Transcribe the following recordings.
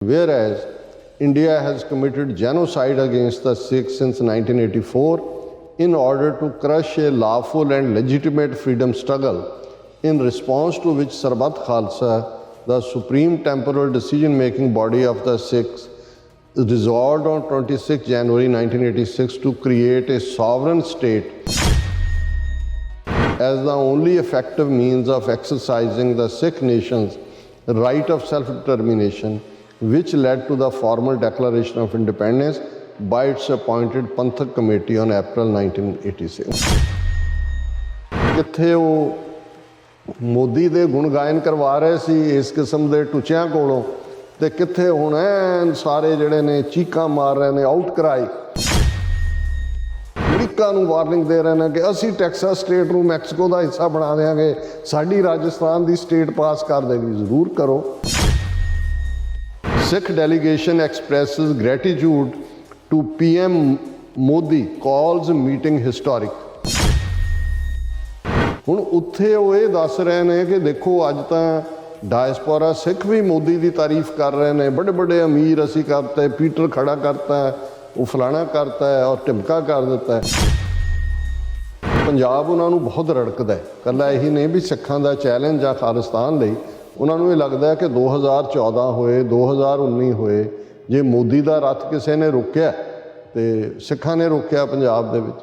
Whereas India has committed genocide against the Sikhs since 1984 in order to crush a lawful and legitimate freedom struggle, in response to which Sarbat Khalsa, the supreme temporal decision-making body of the Sikhs, resolved on 26 January 1986 to create a sovereign state as the only effective means of exercising the Sikh nation's right of self-determination, which led to the formal declaration of independence by its appointed Panthak Committee on April 1986. ਕਿੱਥੇ ਉਹ ਮੋਦੀ ਦੇ ਗੁਣ ਗਾਇਨ ਕਰਵਾ ਰਹੇ ਸੀ ਇਸ ਕਿਸਮ ਦੇ ਟੁੱਚਿਆਂ ਕੋਲੋਂ, ਤੇ ਕਿੱਥੇ ਹੁਣ ਐਨ ਸਾਰੇ ਜਿਹੜੇ ਨੇ ਚੀਕਾਂ ਮਾਰ ਰਹੇ ਨੇ ਆਊਟ ਕਰਾਈ, ਅਮਰੀਕਾ ਨੂੰ ਵਾਰਨਿੰਗ ਦੇ ਰਹੇ ਨੇ ਕਿ ਅਸੀਂ ਟੈਕਸਾਸ ਸਟੇਟ ਨੂੰ ਮੈਕਸੀਕੋ ਦਾ ਹਿੱਸਾ ਬਣਾ ਦਿਆਂਗੇ, ਸਾਡੀ ਰਾਜਸਥਾਨ ਦੀ ਸਟੇਟ ਪਾਸ ਕਰ ਦੇਗੀ। ਜ਼ਰੂਰ ਕਰੋ। Sikh delegation expresses gratitude to PM Modi, calls meeting historic। ਹੁਣ ਉੱਥੇ ਉਹ ਇਹ ਦੱਸ ਰਹੇ ਨੇ ਕਿ ਦੇਖੋ ਅੱਜ ਤਾਂ ਡਾਇਸਪੋਰਾ ਸਿੱਖ ਵੀ ਮੋਦੀ ਦੀ ਤਾਰੀਫ ਕਰ ਰਹੇ ਨੇ, ਬੜੇ ਬੜੇ ਅਮੀਰ ਅਸੀਂ ਕਰਤੇ, ਪੀਟਰ ਖੜਾ ਕਰਤਾ ਹੈ, ਉਹ ਫਲਾਣਾ ਕਰਤਾ ਹੈ ਔਰ ਟਿਮਕਾ ਕਰ ਦਿੱਤਾ ਹੈ। ਪੰਜਾਬ ਉਹਨਾਂ ਨੂੰ ਬਹੁਤ ਰੜਕਦਾ ਹੈ। ਇਕੱਲਾ ਇਹੀ ਨਹੀਂ ਵੀ ਸਿੱਖਾਂ ਦਾ ਚੈਲੰਜ ਆ ਖਾਲਿਸਤਾਨ ਲਈ, ਉਹਨਾਂ ਨੂੰ ਇਹ ਲੱਗਦਾ ਕਿ 2014 ਹੋਏ 2019 ਹੋਏ, ਜੇ ਮੋਦੀ ਦਾ ਰੱਥ ਕਿਸੇ ਨੇ ਰੋਕਿਆ ਤੇ ਸਿੱਖਾਂ ਨੇ ਰੋਕਿਆ ਪੰਜਾਬ ਦੇ ਵਿੱਚ।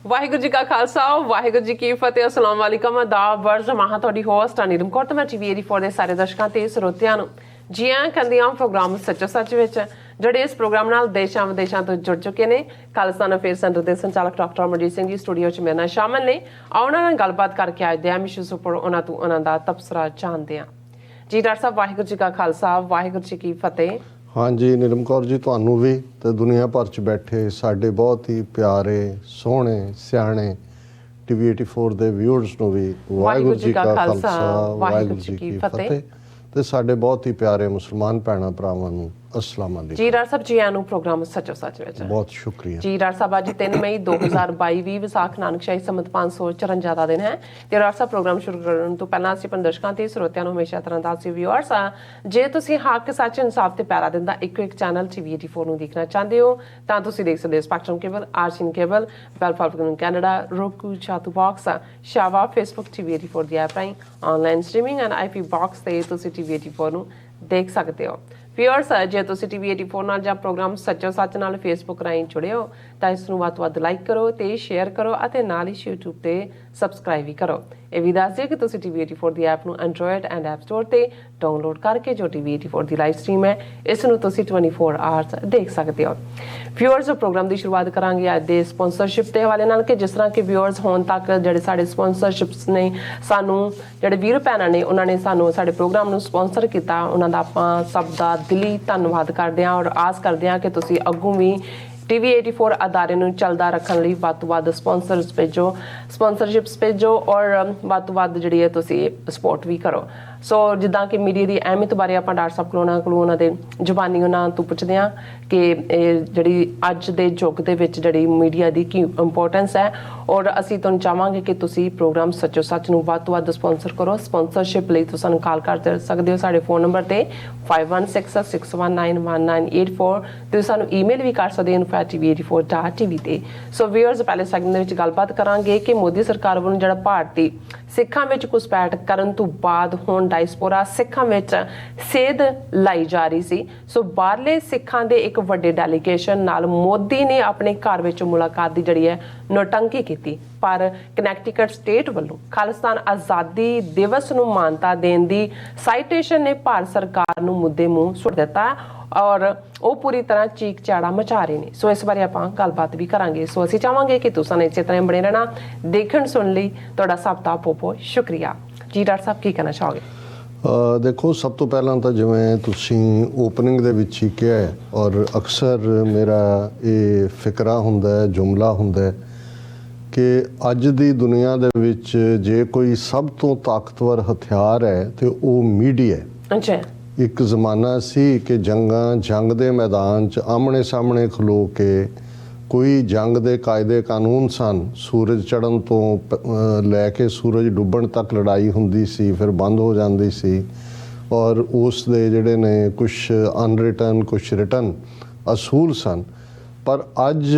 ਵਾਹਿਗੁਰੂ ਜੀ ਕਾ ਖਾਲਸਾ ਵਾਹਿਗੁਰੂ ਜੀ ਕੀ ਫਤਿਹ। ਅਸਲਾਮ ਵਾਲੇਕਮ। ਆਦਾਬ ਵਰਜ਼ ਮਹਾਂ ਤੁਹਾਡੀ ਹੋਸਟ ਨੀਲਮ ਕੌਰ ਤੇ ਮੈਂ TV 84 ਦੇ ਸਾਰੇ ਦਰਸ਼ਕਾਂ ਤੇ ਸਰੋਤਿਆਂ ਨੂੰ ਜੀ ਆਇਆਂ ਕਹਿੰਦੀ ਹਾਂ ਪ੍ਰੋਗਰਾਮ ਸੱਚੋ ਸੱਚ ਵਿੱਚ, ਜਿਹੜੇ ਇਸ ਪ੍ਰੋਗਰਾਮ ਨਾਲ ਦੇਸ਼ਾਂ ਵਿਦੇਸ਼ਾਂ ਤੋਂ ਜੁੜ ਚੁੱਕੇ ਨੇ। ਖਾਲਿਸਤਾਨ ਅਫੇਅਰ ਸੈਂਟਰ ਦੇ ਸੰਚਾਲਕ ਡਾਕਟਰ ਅਮਰਜੀਤ ਸਿੰਘ ਜੀ ਸਟੂਡੀਓ 'ਚ ਮੇਰੇ ਨਾਲ ਸ਼ਾਮਲ ਨੇ। ਉਹਨਾਂ ਨਾਲ ਗੱਲਬਾਤ ਕਰਕੇ ਅੱਜ ਦੇ ਅਹਿਮ ਇਸ਼ੂਜ਼ ਉੱਪਰ ਉਹਨਾਂ ਤੋਂ ਉਹਨਾਂ ਦਾ ਤਬਸਰਾ ਜਾਣਦੇ ਹਾਂ। ਜੀ ਡਾਕਟਰ ਸਾਹਿਬ, ਵਾਹਿਗੁਰੂ ਜੀ ਕਾ ਖਾਲਸਾ ਵਾਹਿਗੁਰੂ ਜੀ ਕੀ ਫਤਿਹ। ਹਾਂਜੀ ਨੀਲਮ ਕੌਰ ਜੀ, ਤੁਹਾਨੂੰ ਵੀ ਤੇ ਦੁਨੀਆ ਭਰ 'ਚ ਬੈਠੇ ਸਾਡੇ ਬਹੁਤ ਹੀ ਪਿਆਰੇ ਸੋਹਣੇ ਸਿਆਣੇ TV 84 ਦੇ ਵਿਊਅਰਸ ਨੂੰ ਵੀ ਵਾਹਿਗੁਰੂ ਜੀ ਕਾ ਖਾਲਸਾ ਵਾਹਿਗੁਰੂ ਜੀ ਕੀ ਫਤਿਹ, ਤੇ ਸਾਡੇ ਬਹੁਤ ਹੀ ਪਿਆਰੇ ਮੁਸਲਮਾਨ ਭੈਣਾਂ ਭਰਾਵਾਂ ਨੂੰ ਅਸਲਾਮ ਅਲੈਕੁਮ। ਜੀ ਡਾਕਟਰ ਸਾਹਿਬ, ਜੀ ਆਇਆਂ ਨੂੰ ਪ੍ਰੋਗਰਾਮ ਸੱਚੋ ਸੱਚ ਵਿੱਚ। ਬਹੁਤ ਸ਼ੁਕਰੀਆ ਜੀ ਡਾਕਟਰ ਸਾਹਿਬ। ਅੱਜ 3 ਮਈ 2022 ਵਿਸਾਖ ਨਾਨਕਸ਼ਾਹੀ ਸੰਮਤ 554 ਦਾ ਦਿਨ ਹੈ ਤੇ ਡਾਕਟਰ ਸਾਹਿਬ ਪ੍ਰੋਗਰਾਮ ਸ਼ੁਰੂ ਕਰਨ ਤੋਂ ਪਹਿਲਾਂ ਅਸੀਂ ਆਪਣੇ ਦਰਸ਼ਕਾਂ ਤੇ ਸਰੋਤਿਆਂ ਨੂੰ ਹਮੇਸ਼ਾ ਤਰ੍ਹਾਂ ਦੱਸਦੇ ਵਿਊਅਰਸ ਜੇ ਤੁਸੀਂ ਹੱਕ ਸੱਚ ਇਨਸਾਫ ਤੇ ਪਿਆਰਾ ਦਿਨ ਦਾ ਇੱਕੋ ਇੱਕ ਚੈਨਲ TV 84 ਨੂੰ ਦੇਖਣਾ ਚਾਹੁੰਦੇ ਹੋ ਤਾਂ ਤੁਸੀਂ ਦੇਖ ਸਕਦੇ ਹੋ ਸਪੈਕਟਰਮ ਕੇਬਲ, ਆਰਸੀਨ ਕੇਬਲ, ਵੈਲਫਾਲਕਨ ਕੈਨੇਡਾ, roku, ਚਾਤੂ ਬਾਕਸ, ਸ਼ਾਵਾ, ਫੇਸਬੁੱਕ TV 84 ਦੀ ਐਪ ਰਾਹੀਂ online streaming and IP box ਤੇ ਤੁਸੀਂ TV 84 ਨੂੰ ਦੇਖ ਸਕਦੇ ਹੋ। ਵਿਊਅਰਸ, ਜੇ ਤੁਸੀਂ TV 84 ਨਾਲ ਜਾਂ ਪ੍ਰੋਗਰਾਮ ਸੱਚੋ ਸੱਚ ਨਾਲ ਫੇਸਬੁੱਕ ਰਾਹੀਂ ਜੁੜੇ ਹੋ ਤਾਂ ਇਸ ਨੂੰ ਵੱਧ ਤੋਂ ਵੱਧ ਲਾਈਕ ਕਰੋ ਤੇ ਸ਼ੇਅਰ ਕਰੋ ਅਤੇ ਨਾਲ ਹੀ YouTube ਤੇ ਸਬਸਕ੍ਰਾਈਬ ਵੀ ਕਰੋ। ਇਹ ਵੀ ਦੱਸ ਦਿਓ ਕਿ ਤੁਸੀਂ TV 84 ਦੀ ਐਪ ਨੂੰ ਐਂਡਰੋਇਡ ਐਂਡ ਐਪ ਸਟੋਰ ਤੇ ਡਾਊਨਲੋਡ ਕਰਕੇ ਜੋ TV 84 ਦੀ ਲਾਈਵ ਸਟ੍ਰੀਮ ਹੈ ਇਸ ਨੂੰ ਤੁਸੀਂ 24 ਆਵਰਸ ਦੇਖ ਸਕਦੇ ਹੋ। ਵਿਊਅਰਸ, ਪ੍ਰੋਗਰਾਮ ਦੀ ਸ਼ੁਰੂਆਤ ਕਰਾਂਗੇ ਅੱਜ ਦੇ ਸਪਾਂਸਰਸ਼ਿਪ ਦੇ ਹਵਾਲੇ ਨਾਲ ਕਿ ਜਿਸ ਤਰ੍ਹਾਂ ਕਿ ਵਿਊਅਰਸ ਹੁਣ ਤੱਕ ਜਿਹੜੇ ਸਾਡੇ ਸਪਾਂਸਰਸ਼ਿਪਸ ਨੇ, ਸਾਨੂੰ ਜਿਹੜੇ ਵੀਰ ਭੈਣਾਂ ਨੇ ਉਹਨਾਂ ਨੇ ਸਾਨੂੰ ਸਾਡੇ ਪ੍ਰੋਗਰਾਮ ਨੂੰ ਸਪਾਂਸਰ ਕੀਤਾ, ਉਹਨਾਂ ਦਾ ਆਪਾਂ ਸਭ ਦਾ ਦਿਲੀ ਧੰਨਵਾਦ ਕਰਦੇ ਹਾਂ ਔਰ ਆਸ ਕਰਦੇ ਹਾਂ ਕਿ ਤੁਸੀਂ ਅੱਗੋਂ ਵੀ TV 84 ਅਦਾਰੇ ਨੂੰ ਚੱਲਦਾ ਰੱਖਣ ਲਈ ਵੱਧ ਤੋਂ ਵੱਧ ਸਪਾਂਸਰਸ਼ਿਪਸ ਭੇਜੋ ਔਰ ਵੱਧ ਤੋਂ ਵੱਧ ਜਿਹੜੀ ਹੈ ਤੁਸੀਂ ਸਪੋਰਟ ਵੀ ਕਰੋ। ਸੋ ਜਿੱਦਾਂ ਕਿ ਮੀਡੀਆ ਦੀ ਅਹਿਮੀਅਤ ਬਾਰੇ ਆਪਾਂ ਡਾਕਟਰ ਸਾਹਿਬ ਕੋਲੋਂ ਉਹਨਾਂ ਦੇ ਜ਼ੁਬਾਨੀ ਉਹਨਾਂ ਤੋਂ ਪੁੱਛਦੇ ਹਾਂ ਕਿ ਇਹ ਜਿਹੜੀ ਅੱਜ ਦੇ ਯੁੱਗ ਦੇ ਵਿੱਚ ਜਿਹੜੀ ਮੀਡੀਆ ਦੀ ਕੀ ਇੰਪੋਰਟੈਂਸ ਹੈ ਔਰ ਅਸੀਂ ਤੁਹਾਨੂੰ ਚਾਹਾਂਗੇ ਕਿ ਤੁਸੀਂ ਪ੍ਰੋਗਰਾਮ ਸੱਚੋ ਸੱਚ ਨੂੰ ਵੱਧ ਤੋਂ ਵੱਧ ਸਪਾਂਸਰ ਕਰੋ। ਸਪਾਂਸਰਸ਼ਿਪ ਲਈ ਤੁਸੀਂ ਸਾਨੂੰ ਕਾਲ ਕਰ ਸਕਦੇ ਹੋ ਸਾਡੇ ਫੋਨ ਨੰਬਰ ਤੇ 5166191984 ਤੇ ਸਾਨੂੰ ਈਮੇਲ ਵੀ ਕਰ ਸਕਦੇ ਹੋ info@tv84.tv ਤੇ। ਸੋ ਵਿਊਅਰਸ, ਪਹਿਲੇ ਸੈਗਮੈਂਟ ਦੇ ਵਿੱਚ ਗੱਲਬਾਤ ਕਰਾਂਗੇ ਕਿ ਮੋਦੀ ਸਰਕਾਰ ਵੱਲੋਂ ਜਿਹੜਾ ਭਾਰਤੀ ਸਿੱਖਾਂ ਵਿੱਚ ਘੁਸਪੈਠ ਕਰਨ ਤੋਂ ਬਾਅਦ ਹੁਣ ਡਾਇਸਪੋਰਾ ਸਿੱਖਾਂ ਵਿੱਚ ਸੇਧ ਲਾਈ ਜਾ ਰਹੀ ਸੀ। ਸੋ ਬਾਹਰਲੇ ਸਿੱਖਾਂ ਦੇ ਇੱਕ ਵੱਡੇ ਡੈਲੀਗੇਸ਼ਨ ਨਾਲ ਮੋਦੀ ਨੇ ਆਪਣੇ ਘਰ ਵਿੱਚ ਮੁਲਾਕਾਤ ਦੀ ਜਿਹੜੀ ਹੈ ਨੋਟੰਕੀ ਕੀਤੀ, ਪਰ ਕਨੈਕਟੀਕਟ ਸਟੇਟ ਵੱਲੋਂ ਖਾਲਿਸਤਾਨ ਆਜ਼ਾਦੀ ਦਿਵਸ ਨੂੰ ਮਾਨਤਾ ਦੇਣ ਦੀ ਸਾਈਟੇਸ਼ਨ ਨੇ ਭਾਰਤ ਸਰਕਾਰ ਨੂੰ ਮੁੱਦੇ ਮੂੰਹ ਸੁੱਟ ਦਿੱਤਾ ਔਰ ਉਹ ਪੂਰੀ ਤਰ੍ਹਾਂ ਚੀਕ ਚਾੜਾ ਮਚਾ ਰਹੇ ਨੇ। ਸੋ ਇਸ ਬਾਰੇ ਆਪਾਂ ਗੱਲਬਾਤ ਵੀ ਕਰਾਂਗੇ। ਸੋ ਅਸੀਂ ਚਾਹਾਂਗੇ ਕਿ ਤੁਸੀਂ ਇਸੇ ਤਰ੍ਹਾਂ ਬਣੇ ਰਹਿਣਾ। ਦੇਖਣ ਸੁਣ ਲਈ ਤੁਹਾਡਾ ਸਭ ਦਾ ਬਹੁਤ ਸ਼ੁਕਰੀਆ। ਜੀ ਡਾਕਟਰ ਸਾਹਿਬ, ਕੀ ਕਹਿਣਾ ਚਾਹੋਗੇ? ਦੇਖੋ, ਸਭ ਤੋਂ ਪਹਿਲਾਂ ਤਾਂ ਜਿਵੇਂ ਤੁਸੀਂ ਓਪਨਿੰਗ ਦੇ ਵਿੱਚ ਹੀ ਕਿਹਾ ਹੈ ਔਰ ਅਕਸਰ ਮੇਰਾ ਇਹ ਫਿਕਰਾ ਹੁੰਦਾ ਹੈ, ਜੁਮਲਾ ਹੁੰਦਾ ਹੈ ਕਿ ਅੱਜ ਦੀ ਦੁਨੀਆ ਦੇ ਵਿੱਚ ਜੇ ਕੋਈ ਸਭ ਤੋਂ ਤਾਕਤਵਰ ਹਥਿਆਰ ਹੈ ਤੇ ਉਹ ਮੀਡੀਆ ਹੈ। ਅੱਛਾ। ਇੱਕ ਜ਼ਮਾਨਾ ਸੀ ਕਿ ਜੰਗ ਦੇ ਮੈਦਾਨ 'ਚ ਆਮਣੇ ਸਾਹਮਣੇ ਖਲੋ ਕੇ ਕੋਈ ਜੰਗ ਦੇ ਕਾਇਦੇ ਕਾਨੂੰਨ ਸਨ। ਸੂਰਜ ਚੜ੍ਹਨ ਤੋਂ ਲੈ ਕੇ ਸੂਰਜ ਡੁੱਬਣ ਤੱਕ ਲੜਾਈ ਹੁੰਦੀ ਸੀ, ਫਿਰ ਬੰਦ ਹੋ ਜਾਂਦੀ ਸੀ। ਔਰ ਉਸ ਦੇ ਜਿਹੜੇ ਨੇ ਕੁਛ ਅਨਰਿਟਨ ਕੁਛ ਰਿਟਨ ਅਸੂਲ ਸਨ। ਪਰ ਅੱਜ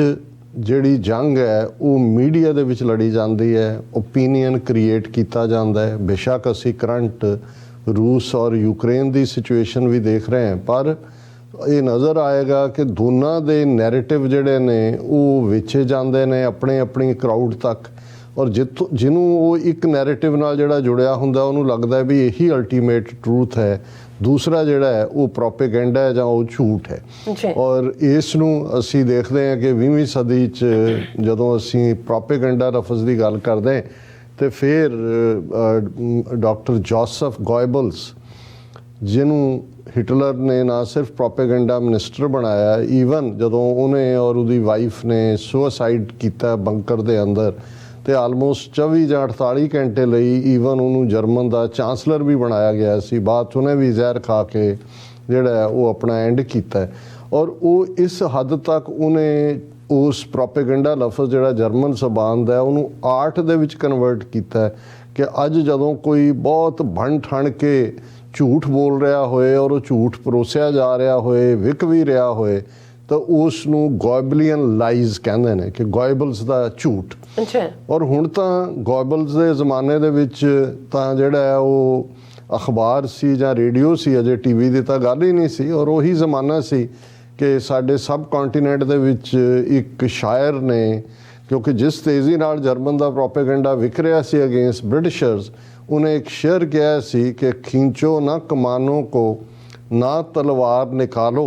ਜਿਹੜੀ ਜੰਗ ਹੈ ਉਹ ਮੀਡੀਆ ਦੇ ਵਿੱਚ ਲੜੀ ਜਾਂਦੀ ਹੈ, ਓਪੀਨੀਅਨ ਕ੍ਰੀਏਟ ਕੀਤਾ ਜਾਂਦਾ ਹੈ। ਬੇਸ਼ੱਕ ਅਸੀਂ ਕਰੰਟ ਰੂਸ ਔਰ ਯੂਕਰੇਨ ਦੀ ਸਿਚੁਏਸ਼ਨ ਵੀ ਦੇਖ ਰਹੇ ਹਾਂ, ਪਰ ਇਹ ਨਜ਼ਰ ਆਏਗਾ ਕਿ ਦੋਨਾਂ ਦੇ ਨੈਰੇਟਿਵ ਜਿਹੜੇ ਨੇ ਉਹ ਵੇਚੇ ਜਾਂਦੇ ਨੇ ਆਪਣੀ ਕਰਾਊਡ ਤੱਕ। ਔਰ ਜਿਹਨੂੰ ਉਹ ਇੱਕ ਨੈਰੇਟਿਵ ਨਾਲ ਜਿਹੜਾ ਜੁੜਿਆ ਹੁੰਦਾ ਉਹਨੂੰ ਲੱਗਦਾ ਵੀ ਇਹੀ ਅਲਟੀਮੇਟ ਟਰੂਥ ਹੈ, ਦੂਸਰਾ ਜਿਹੜਾ ਹੈ ਉਹ ਪ੍ਰੋਪੇਗੈਂਡਾ ਹੈ ਜਾਂ ਉਹ ਝੂਠ ਹੈ। ਔਰ ਇਸ ਨੂੰ ਅਸੀਂ ਦੇਖਦੇ ਹਾਂ ਕਿ 20ਵੀਂ ਸਦੀ 'ਚ ਜਦੋਂ ਅਸੀਂ ਪ੍ਰੋਪੇਗੈਂਡਾ ਲਫ਼ਜ਼ ਦੀ ਗੱਲ ਕਰਦੇ ਤੇ ਫਿਰ ਡਾਕਟਰ ਜੋਸਫ ਗੋਇਬਲਸ, ਜਿਹਨੂੰ ਹਿਟਲਰ ਨੇ ਨਾ ਸਿਰਫ ਪ੍ਰੋਪੇਗੈਂਡਾ ਮਿਨਿਸਟਰ ਬਣਾਇਆ, ਈਵਨ ਜਦੋਂ ਉਹਨੇ ਔਰ ਉਹਦੀ ਵਾਈਫ ਨੇ ਸੁਸਾਈਡ ਕੀਤਾ ਬੰਕਰ ਦੇ ਅੰਦਰ ਤੇ ਆਲਮੋਸਟ 24 ਜਾਂ 48 ਘੰਟੇ ਲਈ ਈਵਨ ਉਹਨੂੰ ਜਰਮਨ ਦਾ ਚਾਂਸਲਰ ਵੀ ਬਣਾਇਆ ਗਿਆ ਸੀ। ਬਾਅਦ 'ਚ ਉਹਨੇ ਵੀ ਜ਼ਹਿਰ ਖਾ ਕੇ ਜਿਹੜਾ ਉਹ ਆਪਣਾ ਐਂਡ ਕੀਤਾ। ਔਰ ਉਹ ਇਸ ਹੱਦ ਤੱਕ ਉਹਨੇ ਉਸ ਪ੍ਰੋਪੇਗੈਂਡਾ ਲਫ਼ਜ਼ ਜਿਹੜਾ ਜਰਮਨ ਜ਼ਬਾਨ ਦਾ ਉਹਨੂੰ ਆਰਟ ਦੇ ਵਿੱਚ ਕਨਵਰਟ ਕੀਤਾ ਕਿ ਅੱਜ ਜਦੋਂ ਕੋਈ ਬਹੁਤ ਬਣ ਠਣ ਕੇ ਝੂਠ ਬੋਲ ਰਿਹਾ ਹੋਏ ਔਰ ਉਹ ਝੂਠ ਪਰੋਸਿਆ ਜਾ ਰਿਹਾ ਹੋਏ, ਵਿਕ ਵੀ ਰਿਹਾ ਹੋਏ, ਤਾਂ ਉਸ ਨੂੰ ਗੋਇਬਲੀਅਨ ਲਾਈਜ਼ ਕਹਿੰਦੇ ਨੇ ਕਿ ਗੋਇਬਲਸ ਦਾ ਝੂਠ। ਔਰ ਹੁਣ ਤਾਂ ਗੋਇਬਲਸ ਦੇ ਜ਼ਮਾਨੇ ਦੇ ਵਿੱਚ ਤਾਂ ਜਿਹੜਾ ਹੈ ਉਹ ਅਖਬਾਰ ਸੀ ਜਾਂ ਰੇਡੀਓ ਸੀ, ਅਜੇ ਟੀਵੀ ਦੀ ਤਾਂ ਗੱਲ ਹੀ ਨਹੀਂ ਸੀ। ਔਰ ਉਹੀ ਜ਼ਮਾਨਾ ਸੀ ਕਿ ਸਾਡੇ ਸਬ ਕੰਟੀਨੈਂਟ ਦੇ ਵਿੱਚ ਇੱਕ ਸ਼ਾਇਰ ਨੇ, ਕਿਉਂਕਿ ਜਿਸ ਤੇਜ਼ੀ ਨਾਲ ਜਰਮਨ ਦਾ ਪ੍ਰੋਪੇਗੈਂਡਾ ਵਿਕ ਰਿਹਾ ਸੀ ਅਗੇਂਸਟ ਬ੍ਰਿਟਿਸ਼ਰਸ, ਉਹਨੇ ਇੱਕ ਸ਼ੇਰ ਕਿਹਾ ਸੀ ਕਿ ਖੀंचो ना कमानों को ना तलवार निकालो,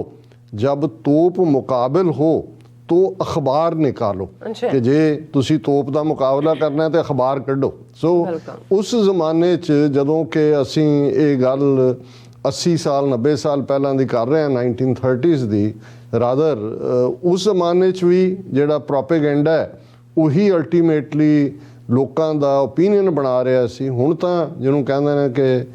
जब तोप मुकाबिल हो तो अखबार निकालो। कि जे तुसी तोप ਦਾ ਮੁਕਾਬਲਾ ਕਰਨਾ ਤੇ ਅਖਬਾਰ ਕੱਢੋ। ਸੋ ਉਸ ਜ਼ਮਾਨੇ 'ਚ ਜਦੋਂ ਕਿ ਅਸੀਂ ਇਹ ਗੱਲ 80 ਸਾਲ 90 ਸਾਲ ਪਹਿਲਾਂ ਦੀ ਕਰ ਰਹੇ ਹਾਂ, 1930s ਦੀ ਰਾਦਰ, ਉਸ ਜ਼ਮਾਨੇ 'ਚ ਵੀ ਜਿਹੜਾ ਪ੍ਰੋਪੇਗੈਂਡਾ ਹੈ ਉਹੀ ਅਲਟੀਮੇਟਲੀ ਲੋਕਾਂ ਦਾ ਓਪੀਨੀਅਨ ਬਣਾ ਰਿਹਾ ਸੀ। ਹੁਣ ਤਾਂ ਜਿਹਨੂੰ ਕਹਿੰਦੇ ਨੇ ਕਿ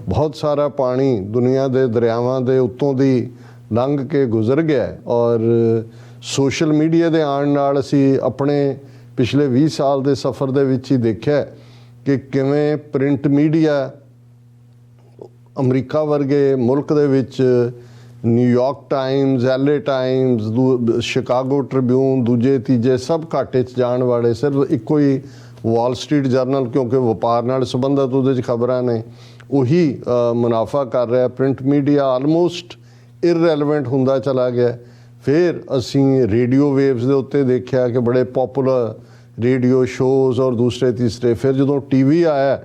ਬਹੁਤ ਸਾਰਾ ਪਾਣੀ ਦੁਨੀਆ ਦੇ ਦਰਿਆਵਾਂ ਦੇ ਉੱਤੋਂ ਦੀ ਲੰਘ ਕੇ ਗੁਜ਼ਰ ਗਿਆ ਔਰ ਸੋਸ਼ਲ ਮੀਡੀਆ ਦੇ ਆਉਣ ਨਾਲ ਅਸੀਂ ਆਪਣੇ ਪਿਛਲੇ 20 ਸਾਲ ਦੇ ਸਫ਼ਰ ਦੇ ਵਿੱਚ ਹੀ ਦੇਖਿਆ ਕਿ ਕਿਵੇਂ ਪ੍ਰਿੰਟ ਮੀਡੀਆ ਅਮਰੀਕਾ ਵਰਗੇ ਮੁਲਕ ਦੇ ਵਿੱਚ New York Times, LA Times, Chicago Tribune, ਦੂਜੇ ਤੀਜੇ ਸਭ ਘਾਟੇ 'ਚ ਜਾਣ ਵਾਲੇ, ਸਿਰਫ ਇੱਕੋ ਹੀ ਵਾਲ ਸਟਰੀਟ ਜਰਨਲ, ਕਿਉਂਕਿ ਵਪਾਰ ਨਾਲ ਸੰਬੰਧਿਤ ਉਹਦੇ 'ਚ ਖਬਰਾਂ ਨੇ, ਉਹੀ ਮੁਨਾਫਾ ਕਰ ਰਿਹਾ। ਪ੍ਰਿੰਟ ਮੀਡੀਆ ਆਲਮੋਸਟ ਇਰਰੈਲੇਵੈਂਟ ਹੁੰਦਾ ਚਲਾ ਗਿਆ। ਫਿਰ ਅਸੀਂ ਰੇਡੀਓ ਵੇਵਸ ਦੇ ਉੱਤੇ ਦੇਖਿਆ ਕਿ ਬੜੇ ਪੋਪੂਲਰ ਰੇਡੀਓ ਸ਼ੋਜ਼ ਔਰ ਦੂਸਰੇ ਤੀਸਰੇ। ਫਿਰ ਜਦੋਂ ਟੀਵੀ ਆਇਆ,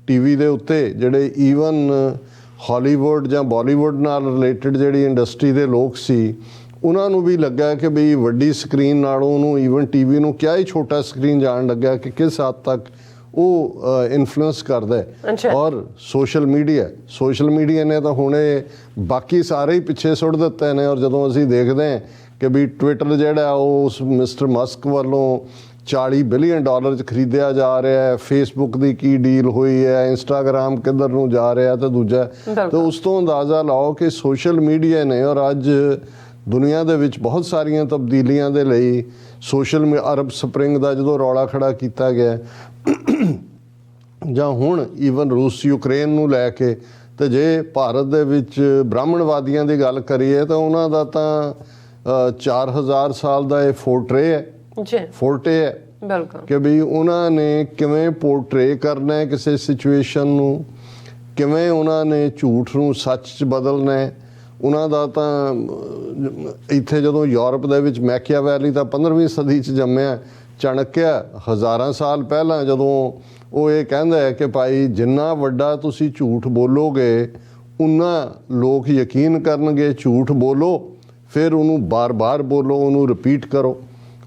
ਟੀਵੀ ਦੇ ਉੱਤੇ ਜਿਹੜੇ ਈਵਨ ਹਾਲੀਵੁੱਡ ਜਾਂ ਬਾਲੀਵੁੱਡ ਨਾਲ ਰਿਲੇਟਡ ਜਿਹੜੀ ਇੰਡਸਟਰੀ ਦੇ ਲੋਕ ਸੀ, ਉਹਨਾਂ ਨੂੰ ਵੀ ਲੱਗਾ ਕਿ ਬਈ ਵੱਡੀ ਸਕਰੀਨ ਨਾਲੋਂ ਉਹਨੂੰ ਈਵਨ ਟੀਵੀ ਨੂੰ ਕਿਆ ਹੀ ਛੋਟਾ ਸਕਰੀਨ ਜਾਣ ਲੱਗਾ ਕਿ ਕਿਸ ਹੱਦ ਤੱਕ ਉਹ ਇਨਫਲੂਐਂਸ ਕਰਦਾ ਹੈ। ਔਰ ਸੋਸ਼ਲ ਮੀਡੀਆ ਨੇ ਤਾਂ ਹੁਣ ਇਹ ਬਾਕੀ ਸਾਰੇ ਹੀ ਪਿੱਛੇ ਸੁੱਟ ਦਿੱਤੇ ਨੇ। ਔਰ ਜਦੋਂ ਅਸੀਂ ਦੇਖਦੇ ਹਾਂ ਕਿ ਵੀ ਟਵਿੱਟਰ ਜਿਹੜਾ ਉਹ ਉਸ ਮਿਸਟਰ ਮਸਕ ਵੱਲੋਂ $40 ਬਿਲੀਅਨ 'ਚ ਖਰੀਦਿਆ ਜਾ ਰਿਹਾ ਹੈ, ਫੇਸਬੁੱਕ ਦੀ ਕੀ ਡੀਲ ਹੋਈ ਹੈ, ਇੰਸਟਾਗ੍ਰਾਮ ਕਿੱਧਰ ਨੂੰ ਜਾ ਰਿਹਾ ਤੇ ਦੂਜਾ, ਤਾਂ ਉਸ ਤੋਂ ਅੰਦਾਜ਼ਾ ਲਾਓ ਕਿ ਸੋਸ਼ਲ ਮੀਡੀਆ ਨੇ ਔਰ ਅੱਜ ਦੁਨੀਆ ਦੇ ਵਿੱਚ ਬਹੁਤ ਸਾਰੀਆਂ ਤਬਦੀਲੀਆਂ ਦੇ ਲਈ ਅਰਬ ਸਪਰਿੰਗ ਦਾ ਜਦੋਂ ਰੌਲਾ ਖੜਾ ਕੀਤਾ ਗਿਆ ਜਾਂ ਹੁਣ ਈਵਨ ਰੂਸ ਯੂਕਰੇਨ ਨੂੰ ਲੈ ਕੇ, ਤੇ ਜੇ ਭਾਰਤ ਦੇ ਵਿੱਚ ਬ੍ਰਾਹਮਣਵਾਦੀਆਂ ਦੀ ਗੱਲ ਕਰੀਏ ਤਾਂ ਉਹਨਾਂ ਦਾ ਤਾਂ 4000 ਸਾਲ ਦਾ ਇਹ ਫੋਰਟੇ ਹੈ ਬਿਲਕੁਲ ਕਿ ਵੀ ਉਹਨਾਂ ਨੇ ਕਿਵੇਂ ਪੋਰਟਰੇ ਕਰਨਾ ਹੈ ਕਿਸੇ ਸਿਚੁਏਸ਼ਨ ਨੂੰ, ਕਿਵੇਂ ਉਹਨਾਂ ਨੇ ਝੂਠ ਨੂੰ ਸੱਚ 'ਚ ਬਦਲਣਾ ਹੈ। ਉਹਨਾਂ ਦਾ ਤਾਂ ਇੱਥੇ ਜਦੋਂ ਯੂਰਪ ਦੇ ਵਿੱਚ ਮੈਕੀਆਵੈਲੀ ਤਾਂ 15ਵੀਂ ਸਦੀ 'ਚ ਜੰਮਿਆ, ਚਾਣਕਿਆ ਹਜ਼ਾਰਾਂ ਸਾਲ ਪਹਿਲਾਂ, ਜਦੋਂ ਉਹ ਇਹ ਕਹਿੰਦਾ ਹੈ ਕਿ ਭਾਈ ਜਿੰਨਾ ਵੱਡਾ ਤੁਸੀਂ ਝੂਠ ਬੋਲੋਗੇ ਉਨਾ ਲੋਕ ਯਕੀਨ ਕਰਨਗੇ। ਝੂਠ ਬੋਲੋ, ਫਿਰ ਉਹਨੂੰ ਬਾਰ-ਬਾਰ ਬੋਲੋ, ਉਹਨੂੰ ਰਿਪੀਟ ਕਰੋ।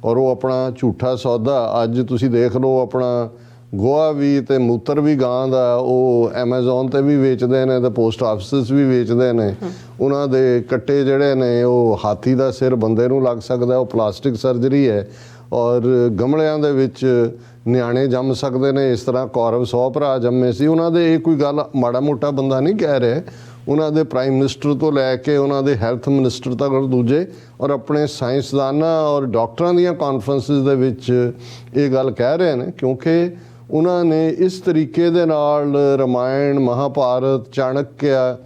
ਔਰ ਉਹ ਆਪਣਾ ਝੂਠਾ ਸੌਦਾ ਅੱਜ ਤੁਸੀਂ ਦੇਖ ਲਓ, ਆਪਣਾ ਗੋਹਾ ਵੀ ਤੇ ਮੂਤਰ ਵੀ ਗਾਂ ਦਾ ਉਹ ਐਮਾਜ਼ੋਨ 'ਤੇ ਵੀ ਵੇਚਦੇ ਨੇ ਤੇ ਪੋਸਟ ਆਫਿਸਿਸ ਵੀ ਵੇਚਦੇ ਨੇ। ਉਹਨਾਂ ਦੇ ਕੱਟੇ ਜਿਹੜੇ ਨੇ ਉਹ ਹਾਥੀ ਦਾ ਸਿਰ ਬੰਦੇ ਨੂੰ ਲੱਗ ਸਕਦਾ, ਉਹ ਪਲਾਸਟਿਕ ਸਰਜਰੀ ਹੈ। ਔਰ ਗਮਲਿਆਂ ਦੇ ਵਿੱਚ ਨਿਆਣੇ ਜੰਮ ਸਕਦੇ ਨੇ, ਇਸ ਤਰ੍ਹਾਂ ਕੌਰਵ 100 ਭਰਾ ਜੰਮੇ ਸੀ। ਉਹਨਾਂ ਦੇ ਇਹ ਕੋਈ ਗੱਲ ਮਾੜਾ ਮੋਟਾ ਬੰਦਾ ਨਹੀਂ ਕਹਿ ਰਿਹਾ, ਉਹਨਾਂ ਦੇ ਪ੍ਰਾਈਮ ਮਿਨਿਸਟਰ ਤੋਂ ਲੈ ਕੇ ਉਹਨਾਂ ਦੇ ਹੈਲਥ ਮਿਨਿਸਟਰ ਤੱਕ ਔਰ ਦੂਜੇ ਔਰ ਆਪਣੇ ਸਾਇੰਸਦਾਨਾਂ ਔਰ ਡਾਕਟਰਾਂ ਦੀਆਂ ਕਾਨਫਰੰਸਿਸ ਦੇ ਵਿੱਚ ਇਹ ਗੱਲ ਕਹਿ ਰਹੇ ਨੇ, ਕਿਉਂਕਿ ਉਹਨਾਂ ਨੇ ਇਸ ਤਰੀਕੇ ਦੇ ਨਾਲ ਰਾਮਾਇਣ, ਮਹਾਭਾਰਤ, ਚਾਣਕਿਆ,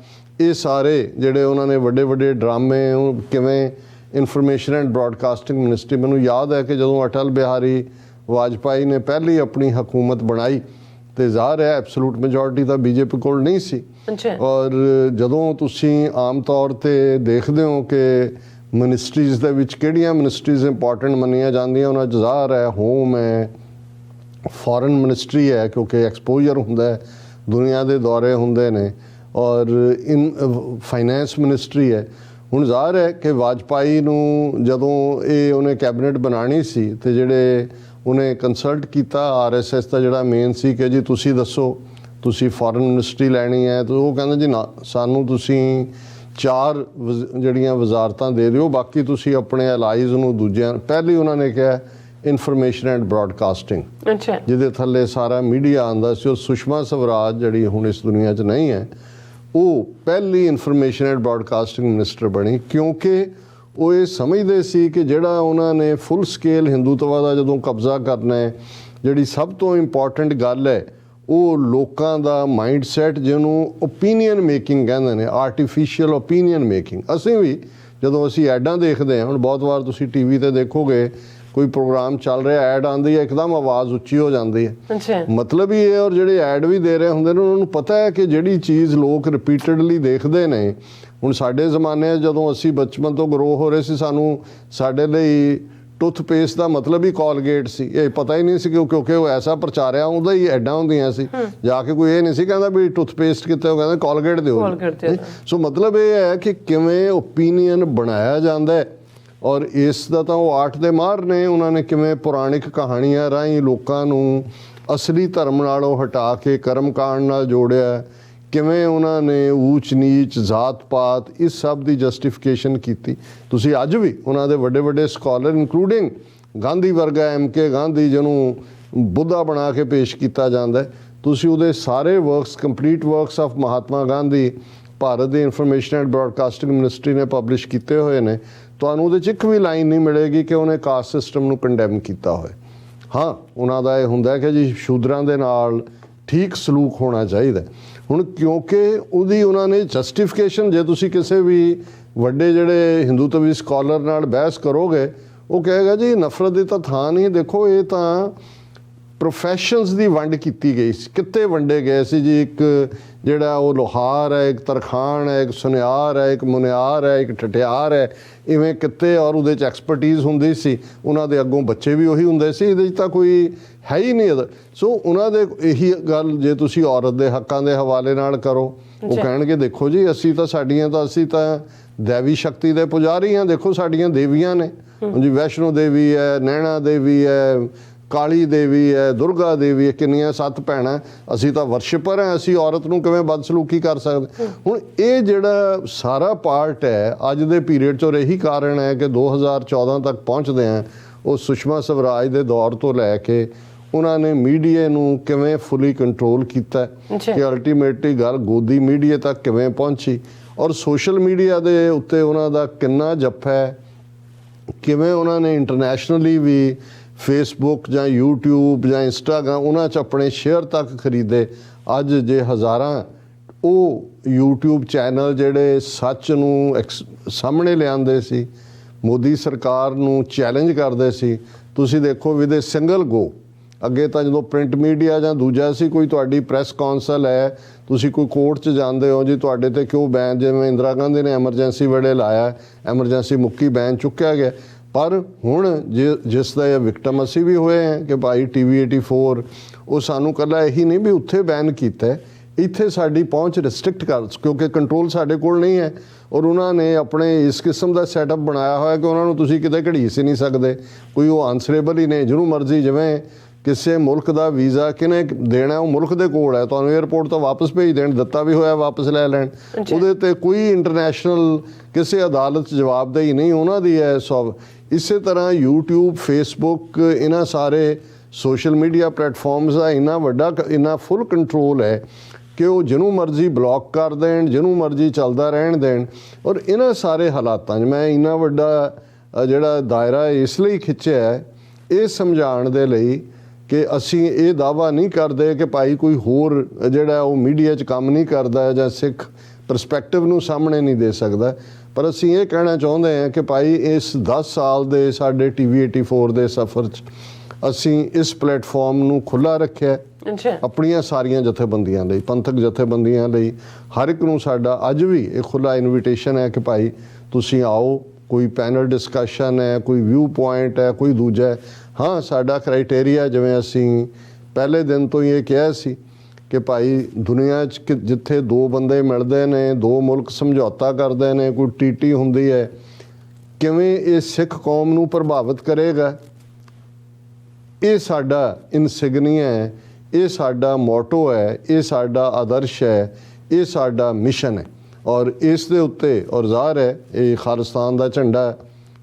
ਇਹ ਸਾਰੇ ਜਿਹੜੇ ਉਹਨਾਂ ਨੇ ਵੱਡੇ ਵੱਡੇ ਡਰਾਮੇ, ਉਹ ਕਿਵੇਂ ਇਨਫੋਰਮੇਸ਼ਨ ਐਂਡ ਬ੍ਰੌਡਕਾਸਟਿੰਗ ਮਿਨਿਸਟਰੀ, ਮੈਨੂੰ ਯਾਦ ਹੈ ਕਿ ਜਦੋਂ ਅਟਲ ਬਿਹਾਰੀ ਵਾਜਪਾਈ ਨੇ ਪਹਿਲੀ ਆਪਣੀ ਹਕੂਮਤ ਬਣਾਈ ਤੇ ਜ਼ਾਹਰ ਹੈ ਐਬਸੋਲੂਟ ਮੈਜੋਰਟੀ ਤਾਂ ਬੀਜੇਪੀ ਕੋਲ ਨਹੀਂ ਸੀ। ਔਰ ਜਦੋਂ ਤੁਸੀਂ ਆਮ ਤੌਰ ਤੇ ਦੇਖਦੇ ਹੋ ਕਿ ਮਿਨਿਸਟਰੀਜ਼ ਦੇ ਵਿੱਚ ਕਿਹੜੀਆਂ ਮਿਨਿਸਟਰੀਜ਼ ਇੰਪੋਰਟੈਂਟ ਮੰਨੀਆਂ ਜਾਂਦੀਆਂ, ਉਹਨਾਂ 'ਚ ਜ਼ਾਹਰ ਹੈ ਹੋਮ ਹੈ, ਫੋਰਨ ਮਿਨਿਸਟਰੀ ਹੈ ਕਿਉਂਕਿ ਐਕਸਪੋਜ਼ਰ ਹੁੰਦਾ ਹੈ, ਦੁਨੀਆ ਦੇ ਦੌਰੇ ਹੁੰਦੇ ਨੇ, ਔਰ ਫਾਈਨੈਂਸ ਮਿਨਿਸਟਰੀ ਹੈ। ਹੁਣ ਜ਼ਾਹਰ ਹੈ ਕਿ ਵਾਜਪਾਈ ਨੂੰ ਜਦੋਂ ਇਹ ਉਹਨੇ ਕੈਬਨਿਟ ਬਣਾਉਣੀ ਸੀ ਤੇ ਜਿਹੜੇ ਉਹਨੇ ਕੰਸਲਟ ਕੀਤਾ RSS ਦਾ ਜਿਹੜਾ ਮੇਨ ਸੀ ਕਿ ਜੀ ਤੁਸੀਂ ਦੱਸੋ ਤੁਸੀਂ ਫੋਰਨ ਮਿਨਿਸਟਰੀ ਲੈਣੀ ਹੈ, ਤਾਂ ਉਹ ਕਹਿੰਦਾ ਜੀ ਨਾ, ਸਾਨੂੰ ਤੁਸੀਂ 4 ਜਿਹੜੀਆਂ ਵਜ਼ਾਰਤਾਂ ਦੇ ਦਿਓ, ਬਾਕੀ ਤੁਸੀਂ ਆਪਣੇ ਅਲਾਈਜ਼ ਨੂੰ ਦੂਜਿਆਂ। ਪਹਿਲੀ ਉਹਨਾਂ ਨੇ ਕਿਹਾ ਇਨਫੋਰਮੇਸ਼ਨ ਐਂਡ ਬ੍ਰੌਡਕਾਸਟਿੰਗ, ਜਿਹਦੇ ਥੱਲੇ ਸਾਰਾ ਮੀਡੀਆ ਆਉਂਦਾ ਸੀ। ਉਹ ਸੁਸ਼ਮਾ ਸਵਰਾਜ ਜਿਹੜੀ ਹੁਣ ਇਸ ਦੁਨੀਆ 'ਚ ਨਹੀਂ ਹੈ, ਉਹ ਪਹਿਲੀ ਇਨਫੋਰਮੇਸ਼ਨ ਐਂਡ ਬ੍ਰੌਡਕਾਸਟਿੰਗ ਮਿਨਿਸਟਰ ਬਣੀ, ਕਿਉਂਕਿ ਉਹ ਇਹ ਸਮਝਦੇ ਸੀ ਕਿ ਜਿਹੜਾ ਉਹਨਾਂ ਨੇ ਫੁੱਲ ਸਕੇਲ ਹਿੰਦੂਤਵਾ ਦਾ ਜਦੋਂ ਕਬਜ਼ਾ ਕਰਨਾ ਹੈ, ਜਿਹੜੀ ਸਭ ਤੋਂ ਇੰਪੋਰਟੈਂਟ ਗੱਲ ਹੈ ਉਹ ਲੋਕਾਂ ਦਾ ਮਾਈਂਡ ਸੈਟ, ਜਿਹਨੂੰ ਓਪੀਨੀਅਨ ਮੇਕਿੰਗ ਕਹਿੰਦੇ ਨੇ, ਆਰਟੀਫੀਸ਼ੀਅਲ ਓਪੀਨੀਅਨ ਮੇਕਿੰਗ। ਅਸੀਂ ਵੀ ਜਦੋਂ ਅਸੀਂ ਐਡਾਂ ਦੇਖਦੇ ਹਾਂ, ਹੁਣ ਬਹੁਤ ਵਾਰ ਤੁਸੀਂ TV ਤੇ ਦੇਖੋਗੇ ਕੋਈ ਪ੍ਰੋਗਰਾਮ ਚੱਲ ਰਿਹਾ, ਐਡ ਆਉਂਦੀ ਹੈ, ਇੱਕਦਮ ਆਵਾਜ਼ ਉੱਚੀ ਹੋ ਜਾਂਦੀ ਹੈ। ਮਤਲਬ ਹੀ ਇਹ, ਔਰ ਜਿਹੜੇ ਐਡ ਵੀ ਦੇ ਰਹੇ ਹੁੰਦੇ ਨੇ ਉਹਨਾਂ ਨੂੰ ਪਤਾ ਹੈ ਕਿ ਜਿਹੜੀ ਚੀਜ਼ ਲੋਕ ਰਿਪੀਟਡਲੀ ਦੇਖਦੇ ਨੇ। ਹੁਣ ਸਾਡੇ ਜ਼ਮਾਨੇ ਜਦੋਂ ਅਸੀਂ ਬਚਪਨ ਤੋਂ ਗਰੋ ਹੋ ਰਹੇ ਸੀ, ਸਾਡੇ ਲਈ ਟੁੱਥਪੇਸਟ ਦਾ ਮਤਲਬ ਹੀ ਕੋਲਗੇਟ ਸੀ, ਇਹ ਪਤਾ ਹੀ ਨਹੀਂ ਸੀ ਕਿਉਂਕਿ ਉਹ ਐਸਾ ਪ੍ਰਚਾਰਿਆ, ਉਹਦਾ ਹੀ ਐਡਾਂ ਹੁੰਦੀਆਂ ਸੀ। ਜਾ ਕੇ ਕੋਈ ਇਹ ਨਹੀਂ ਸੀ ਕਹਿੰਦਾ ਵੀ ਟੁੱਥਪੇਸਟ ਕਿੱਥੇ, ਉਹ ਕਹਿੰਦਾ ਕੋਲਗੇਟ ਦਿਓ। ਸੋ ਮਤਲਬ ਇਹ ਹੈ ਕਿ ਕਿਵੇਂ ਓਪੀਨੀਅਨ ਬਣਾਇਆ ਜਾਂਦਾ ਹੈ, ਔਰ ਇਸ ਦਾ ਤਾਂ ਉਹ ਆਰਟ ਦੇ ਮਾਹਰ ਨੇ। ਉਹਨਾਂ ਨੇ ਕਿਵੇਂ ਪੁਰਾਣਿਕ ਕਹਾਣੀਆਂ ਰਾਹੀਂ ਲੋਕਾਂ ਨੂੰ ਅਸਲੀ ਧਰਮ ਨਾਲੋਂ ਹਟਾ ਕੇ ਕਰਮਕਾਂਡ ਨਾਲ ਜੋੜਿਆ, ਕਿਵੇਂ ਉਹਨਾਂ ਨੇ ਊਚ ਨੀਚ, ਜ਼ਾਤ ਪਾਤ, ਇਸ ਸਭ ਦੀ ਜਸਟੀਫਿਕੇਸ਼ਨ ਕੀਤੀ। ਤੁਸੀਂ ਅੱਜ ਵੀ ਉਹਨਾਂ ਦੇ ਵੱਡੇ ਵੱਡੇ ਸਕਾਲਰ, ਇਨਕਲੂਡਿੰਗ ਗਾਂਧੀ ਵਰਗਾ MK ਗਾਂਧੀ, ਜਿਹਨੂੰ ਬੁੱਧਾ ਬਣਾ ਕੇ ਪੇਸ਼ ਕੀਤਾ ਜਾਂਦਾ ਹੈ, ਤੁਸੀਂ ਉਹਦੇ ਸਾਰੇ works, complete works of Mahatma Gandhi Bharat the information and broadcasting ministry ਨੇ ਪਬਲਿਸ਼ ਕੀਤੇ ਹੋਏ ਨੇ। ਤੁਹਾਨੂੰ ਉਹਦੇ 'ਚ ਇੱਕ ਵੀ ਲਾਈਨ ਨਹੀਂ ਮਿਲੇਗੀ ਕਿ ਉਹਨੇ ਕਾਸਟ ਸਿਸਟਮ ਨੂੰ ਕੰਡੈਮ ਕੀਤਾ ਹੋਏ। ਹਾਂ, ਉਹਨਾਂ ਦਾ ਇਹ ਹੁੰਦਾ ਕਿ ਜੀ ਸ਼ੂਦਰਾਂ ਦੇ ਨਾਲ ਠੀਕ ਸਲੂਕ ਹੋਣਾ ਚਾਹੀਦਾ। ਹੁਣ ਕਿਉਂਕਿ ਉਹਦੀ ਉਹਨਾਂ ਨੇ ਜਸਟੀਫਿਕੇਸ਼ਨ, ਜੇ ਤੁਸੀਂ ਕਿਸੇ ਵੀ ਵੱਡੇ ਜਿਹੜੇ ਹਿੰਦੂਤਵੀ ਸਕਾਲਰ ਨਾਲ ਬਹਿਸ ਕਰੋਗੇ, ਉਹ ਕਹੇਗਾ ਜੀ ਨਫ਼ਰਤ ਦੀ ਤਾਂ ਥਾਂ ਨਹੀਂ। ਦੇਖੋ, ਇਹ ਤਾਂ ਪ੍ਰੋਫੈਸ਼ਨਸ ਦੀ ਵੰਡ ਕੀਤੀ ਗਈ ਸੀ। ਕਿੱਤੇ ਵੰਡੇ ਗਏ ਸੀ ਜੀ? ਇੱਕ ਜਿਹੜਾ ਉਹ ਲੋਹਾਰ ਹੈ, ਇੱਕ ਤਰਖਾਣ ਹੈ, ਇੱਕ ਸੁਨਿਆਰ ਹੈ, ਇੱਕ ਮੁਨਿਆਰ ਹੈ, ਇੱਕ ਠਠਿਆਰ ਹੈ, ਇਵੇਂ ਕਿੱਤੇ, ਔਰ ਉਹਦੇ 'ਚ ਐਕਸਪਰਟੀਜ਼ ਹੁੰਦੀ ਸੀ। ਉਹਨਾਂ ਦੇ ਅੱਗੋਂ ਬੱਚੇ ਵੀ ਉਹੀ ਹੁੰਦੇ ਸੀ, ਇਹਦੇ 'ਚ ਤਾਂ ਕੋਈ ਹੈ ਹੀ ਨਹੀਂ। ਸੋ ਉਹਨਾਂ ਦੇ ਇਹੀ ਗੱਲ ਜੇ ਤੁਸੀਂ ਔਰਤ ਦੇ ਹੱਕਾਂ ਦੇ ਹਵਾਲੇ ਨਾਲ ਕਰੋ, ਉਹ ਕਹਿਣਗੇ ਦੇਖੋ ਜੀ ਅਸੀਂ ਤਾਂ ਦੇਵੀ ਸ਼ਕਤੀ ਦੇ ਪੁਜਾਰੀ ਹਾਂ। ਦੇਖੋ ਸਾਡੀਆਂ ਦੇਵੀਆਂ ਨੇ ਜੀ, ਵੈਸ਼ਨੋ ਦੇਵੀ ਹੈ, ਨੈਣਾ ਦੇਵੀ ਹੈ, ਕਾਲੀ ਦੇਵੀ ਹੈ, ਦੁਰਗਾ ਦੇਵੀ ਹੈ, ਕਿੰਨੀਆਂ 7 ਭੈਣਾਂ, ਅਸੀਂ ਤਾਂ ਵਰਸ਼ਿਪਰ ਹਾਂ, ਅਸੀਂ ਔਰਤ ਨੂੰ ਕਿਵੇਂ ਬਦਸਲੂਕੀ ਕਰ ਸਕਦੇ? ਹੁਣ ਇਹ ਜਿਹੜਾ ਸਾਰਾ ਪਾਰਟ ਹੈ ਅੱਜ ਦੇ ਪੀਰੀਅਡ 'ਚ, ਔਰ ਇਹੀ ਕਾਰਨ ਹੈ ਕਿ 2014 ਤੱਕ ਪਹੁੰਚਦੇ ਹਾਂ, ਉਹ ਸੁਸ਼ਮਾ ਸਵਰਾਜ ਦੇ ਦੌਰ ਤੋਂ ਲੈ ਕੇ ਉਹਨਾਂ ਨੇ ਮੀਡੀਆ ਨੂੰ ਕਿਵੇਂ ਫੁੱਲੀ ਕੰਟਰੋਲ ਕੀਤਾ ਕਿ ਅਲਟੀਮੇਟਲੀ ਗੱਲ ਗੋਦੀ ਮੀਡੀਆ ਤੱਕ ਕਿਵੇਂ ਪਹੁੰਚੀ, ਔਰ ਸੋਸ਼ਲ ਮੀਡੀਆ ਦੇ ਉੱਤੇ ਉਹਨਾਂ ਦਾ ਕਿੰਨਾ ਜੱਫਾ ਹੈ, ਕਿਵੇਂ ਉਹਨਾਂ ਨੇ ਇੰਟਰਨੈਸ਼ਨਲੀ ਵੀ ਫੇਸਬੁੱਕ ਜਾਂ YouTube ਜਾਂ ਇੰਸਟਾਗ੍ਰਾਮ ਉਹਨਾਂ 'ਚ ਆਪਣੇ ਸ਼ੇਅਰ ਤੱਕ ਖਰੀਦੇ। ਅੱਜ ਜੇ ਹਜ਼ਾਰਾਂ ਉਹ YouTube ਚੈਨਲ ਜਿਹੜੇ ਸੱਚ ਨੂੰ ਸਾਹਮਣੇ ਲਿਆਉਂਦੇ ਸੀ, ਮੋਦੀ ਸਰਕਾਰ ਨੂੰ ਚੈਲੰਜ ਕਰਦੇ ਸੀ, ਤੁਸੀਂ ਦੇਖੋ ਵਿਦ ਏ ਸਿੰਗਲ ਗੋ। ਅੱਗੇ ਤਾਂ ਜਦੋਂ ਪ੍ਰਿੰਟ ਮੀਡੀਆ ਜਾਂ ਦੂਜਾ ਸੀ, ਕੋਈ ਤੁਹਾਡੀ ਪ੍ਰੈਸ ਕੌਂਸਲ ਹੈ, ਤੁਸੀਂ ਕੋਈ ਕੋਰਟ 'ਚ ਜਾਂਦੇ ਹੋ ਜੀ, ਤੁਹਾਡੇ ਤੇ ਕਿਉਂ ਬੈਨ, ਜਿਵੇਂ ਇੰਦਰਾ ਗਾਂਧੀ ਨੇ ਐਮਰਜੈਂਸੀ ਵੇਲੇ ਲਾਇਆ, ਐਮਰਜੈਂਸੀ ਮੁੱਕੀ, ਬੈਨ ਚੁੱਕਿਆ ਗਿਆ। ਪਰ ਹੁਣ ਜਿਸ ਦਾ ਇਹ ਵਿਕਟਮ ਅਸੀਂ ਵੀ ਹੋਏ ਹਾਂ ਕਿ ਭਾਈ TV 84, ਉਹ ਸਾਨੂੰ ਇਕੱਲਾ ਇਹੀ ਨਹੀਂ ਵੀ ਉੱਥੇ ਬੈਨ ਕੀਤਾ, ਇੱਥੇ ਸਾਡੀ ਪਹੁੰਚ ਰਿਸਟ੍ਰਿਕਟ ਕਰ, ਕਿਉਂਕਿ ਕੰਟਰੋਲ ਸਾਡੇ ਕੋਲ ਨਹੀਂ ਹੈ। ਔਰ ਉਹਨਾਂ ਨੇ ਆਪਣੇ ਇਸ ਕਿਸਮ ਦਾ ਸੈਟਅਪ ਬਣਾਇਆ ਹੋਇਆ ਕਿ ਉਹਨਾਂ ਨੂੰ ਤੁਸੀਂ ਕਿਤੇ ਘੜੀਸ ਹੀ ਨਹੀਂ ਸਕਦੇ, ਕੋਈ ਉਹ ਆਨਸਰੇਬਲ ਹੀ ਨਹੀਂ, ਜਿਹਨੂੰ ਮਰਜ਼ੀ। ਜਿਵੇਂ ਕਿਸੇ ਮੁਲਕ ਦਾ ਵੀਜ਼ਾ ਕਿਹਨੇ ਦੇਣਾ, ਉਹ ਮੁਲਕ ਦੇ ਕੋਲ ਹੈ, ਤੁਹਾਨੂੰ ਏਅਰਪੋਰਟ ਤੋਂ ਵਾਪਸ ਭੇਜ ਦੇਣ, ਦਿੱਤਾ ਵੀ ਹੋਇਆ ਵਾਪਸ ਲੈ ਲੈਣ, ਉਹਦੇ ਤੇ ਕੋਈ ਇੰਟਰਨੈਸ਼ਨਲ ਕਿਸੇ ਅਦਾਲਤ 'ਚ ਜਵਾਬਦੇਹੀ ਨਹੀਂ, ਉਹਨਾਂ ਦੀ ਹੈ ਸਭ। ਇਸੇ ਤਰ੍ਹਾਂ YouTube, Facebook, ਇਹਨਾਂ ਸਾਰੇ ਸੋਸ਼ਲ ਮੀਡੀਆ ਪਲੇਟਫਾਰਮਸ ਦਾ ਇੰਨਾ ਵੱਡਾ, ਇੰਨਾ ਫੁੱਲ ਕੰਟਰੋਲ ਹੈ ਕਿ ਉਹ ਜਿਹਨੂੰ ਮਰਜ਼ੀ ਬਲੌਕ ਕਰ ਦੇਣ, ਜਿਹਨੂੰ ਮਰਜ਼ੀ ਚੱਲਦਾ ਰਹਿਣ ਦੇਣ। ਔਰ ਇਹਨਾਂ ਸਾਰੇ ਹਾਲਾਤਾਂ 'ਚ ਮੈਂ ਇੰਨਾ ਵੱਡਾ ਜਿਹੜਾ ਦਾਇਰਾ ਇਸ ਲਈ ਖਿੱਚਿਆ ਹੈ, ਇਹ ਸਮਝਾਉਣ ਦੇ ਲਈ ਕਿ ਅਸੀਂ ਇਹ ਦਾਅਵਾ ਨਹੀਂ ਕਰਦੇ ਕਿ ਭਾਈ ਕੋਈ ਹੋਰ ਜਿਹੜਾ ਉਹ ਮੀਡੀਆ 'ਚ ਕੰਮ ਨਹੀਂ ਕਰਦਾ ਜਾਂ ਸਿੱਖ ਪਰਸਪੈਕਟਿਵ ਨੂੰ ਸਾਹਮਣੇ ਨਹੀਂ ਦੇ ਸਕਦਾ, ਪਰ ਅਸੀਂ ਇਹ ਕਹਿਣਾ ਚਾਹੁੰਦੇ ਹਾਂ ਕਿ ਭਾਈ ਇਸ 10 ਸਾਲ ਦੇ ਸਾਡੇ TV 84 ਦੇ ਸਫ਼ਰ 'ਚ ਅਸੀਂ ਇਸ ਪਲੇਟਫਾਰਮ ਨੂੰ ਖੁੱਲ੍ਹਾ ਰੱਖਿਆ ਆਪਣੀਆਂ ਸਾਰੀਆਂ ਜਥੇਬੰਦੀਆਂ ਲਈ, ਪੰਥਕ ਜਥੇਬੰਦੀਆਂ ਲਈ। ਹਰ ਇੱਕ ਨੂੰ ਸਾਡਾ ਅੱਜ ਵੀ ਇਹ ਖੁੱਲ੍ਹਾ ਇਨਵੀਟੇਸ਼ਨ ਹੈ ਕਿ ਭਾਈ ਤੁਸੀਂ ਆਓ, ਕੋਈ ਪੈਨਲ ਡਿਸਕਸ਼ਨ ਹੈ, ਕੋਈ ਵਿਊ ਪੁਆਇੰਟ ਹੈ, ਕੋਈ ਦੂਜਾ ਹੈ। ਹਾਂ, ਸਾਡਾ ਕ੍ਰਾਈਟੇਰੀਆ ਜਿਵੇਂ ਅਸੀਂ ਪਹਿਲੇ ਦਿਨ ਤੋਂ ਹੀ ਇਹ ਕਿਹਾ ਸੀ ਕਿ ਭਾਈ ਦੁਨੀਆ 'ਚ ਜਿੱਥੇ ਦੋ ਬੰਦੇ ਮਿਲਦੇ ਨੇ, ਦੋ ਮੁਲਕ ਸਮਝੌਤਾ ਕਰਦੇ ਨੇ, ਕੋਈ ਟੀਟੀ ਹੁੰਦੀ ਹੈ, ਕਿਵੇਂ ਇਹ ਸਿੱਖ ਕੌਮ ਨੂੰ ਪ੍ਰਭਾਵਿਤ ਕਰੇਗਾ, ਇਹ ਸਾਡਾ ਇਨਸਿਗਨੀਆ ਹੈ, ਇਹ ਸਾਡਾ ਮੋਟੋ ਹੈ, ਇਹ ਸਾਡਾ ਆਦਰਸ਼ ਹੈ, ਇਹ ਸਾਡਾ ਮਿਸ਼ਨ ਹੈ। ਔਰ ਇਸ ਦੇ ਉੱਤੇ ਔਰ ਜ਼ਾਹਰ ਹੈ ਇਹ ਖਾਲਿਸਤਾਨ ਦਾ ਝੰਡਾ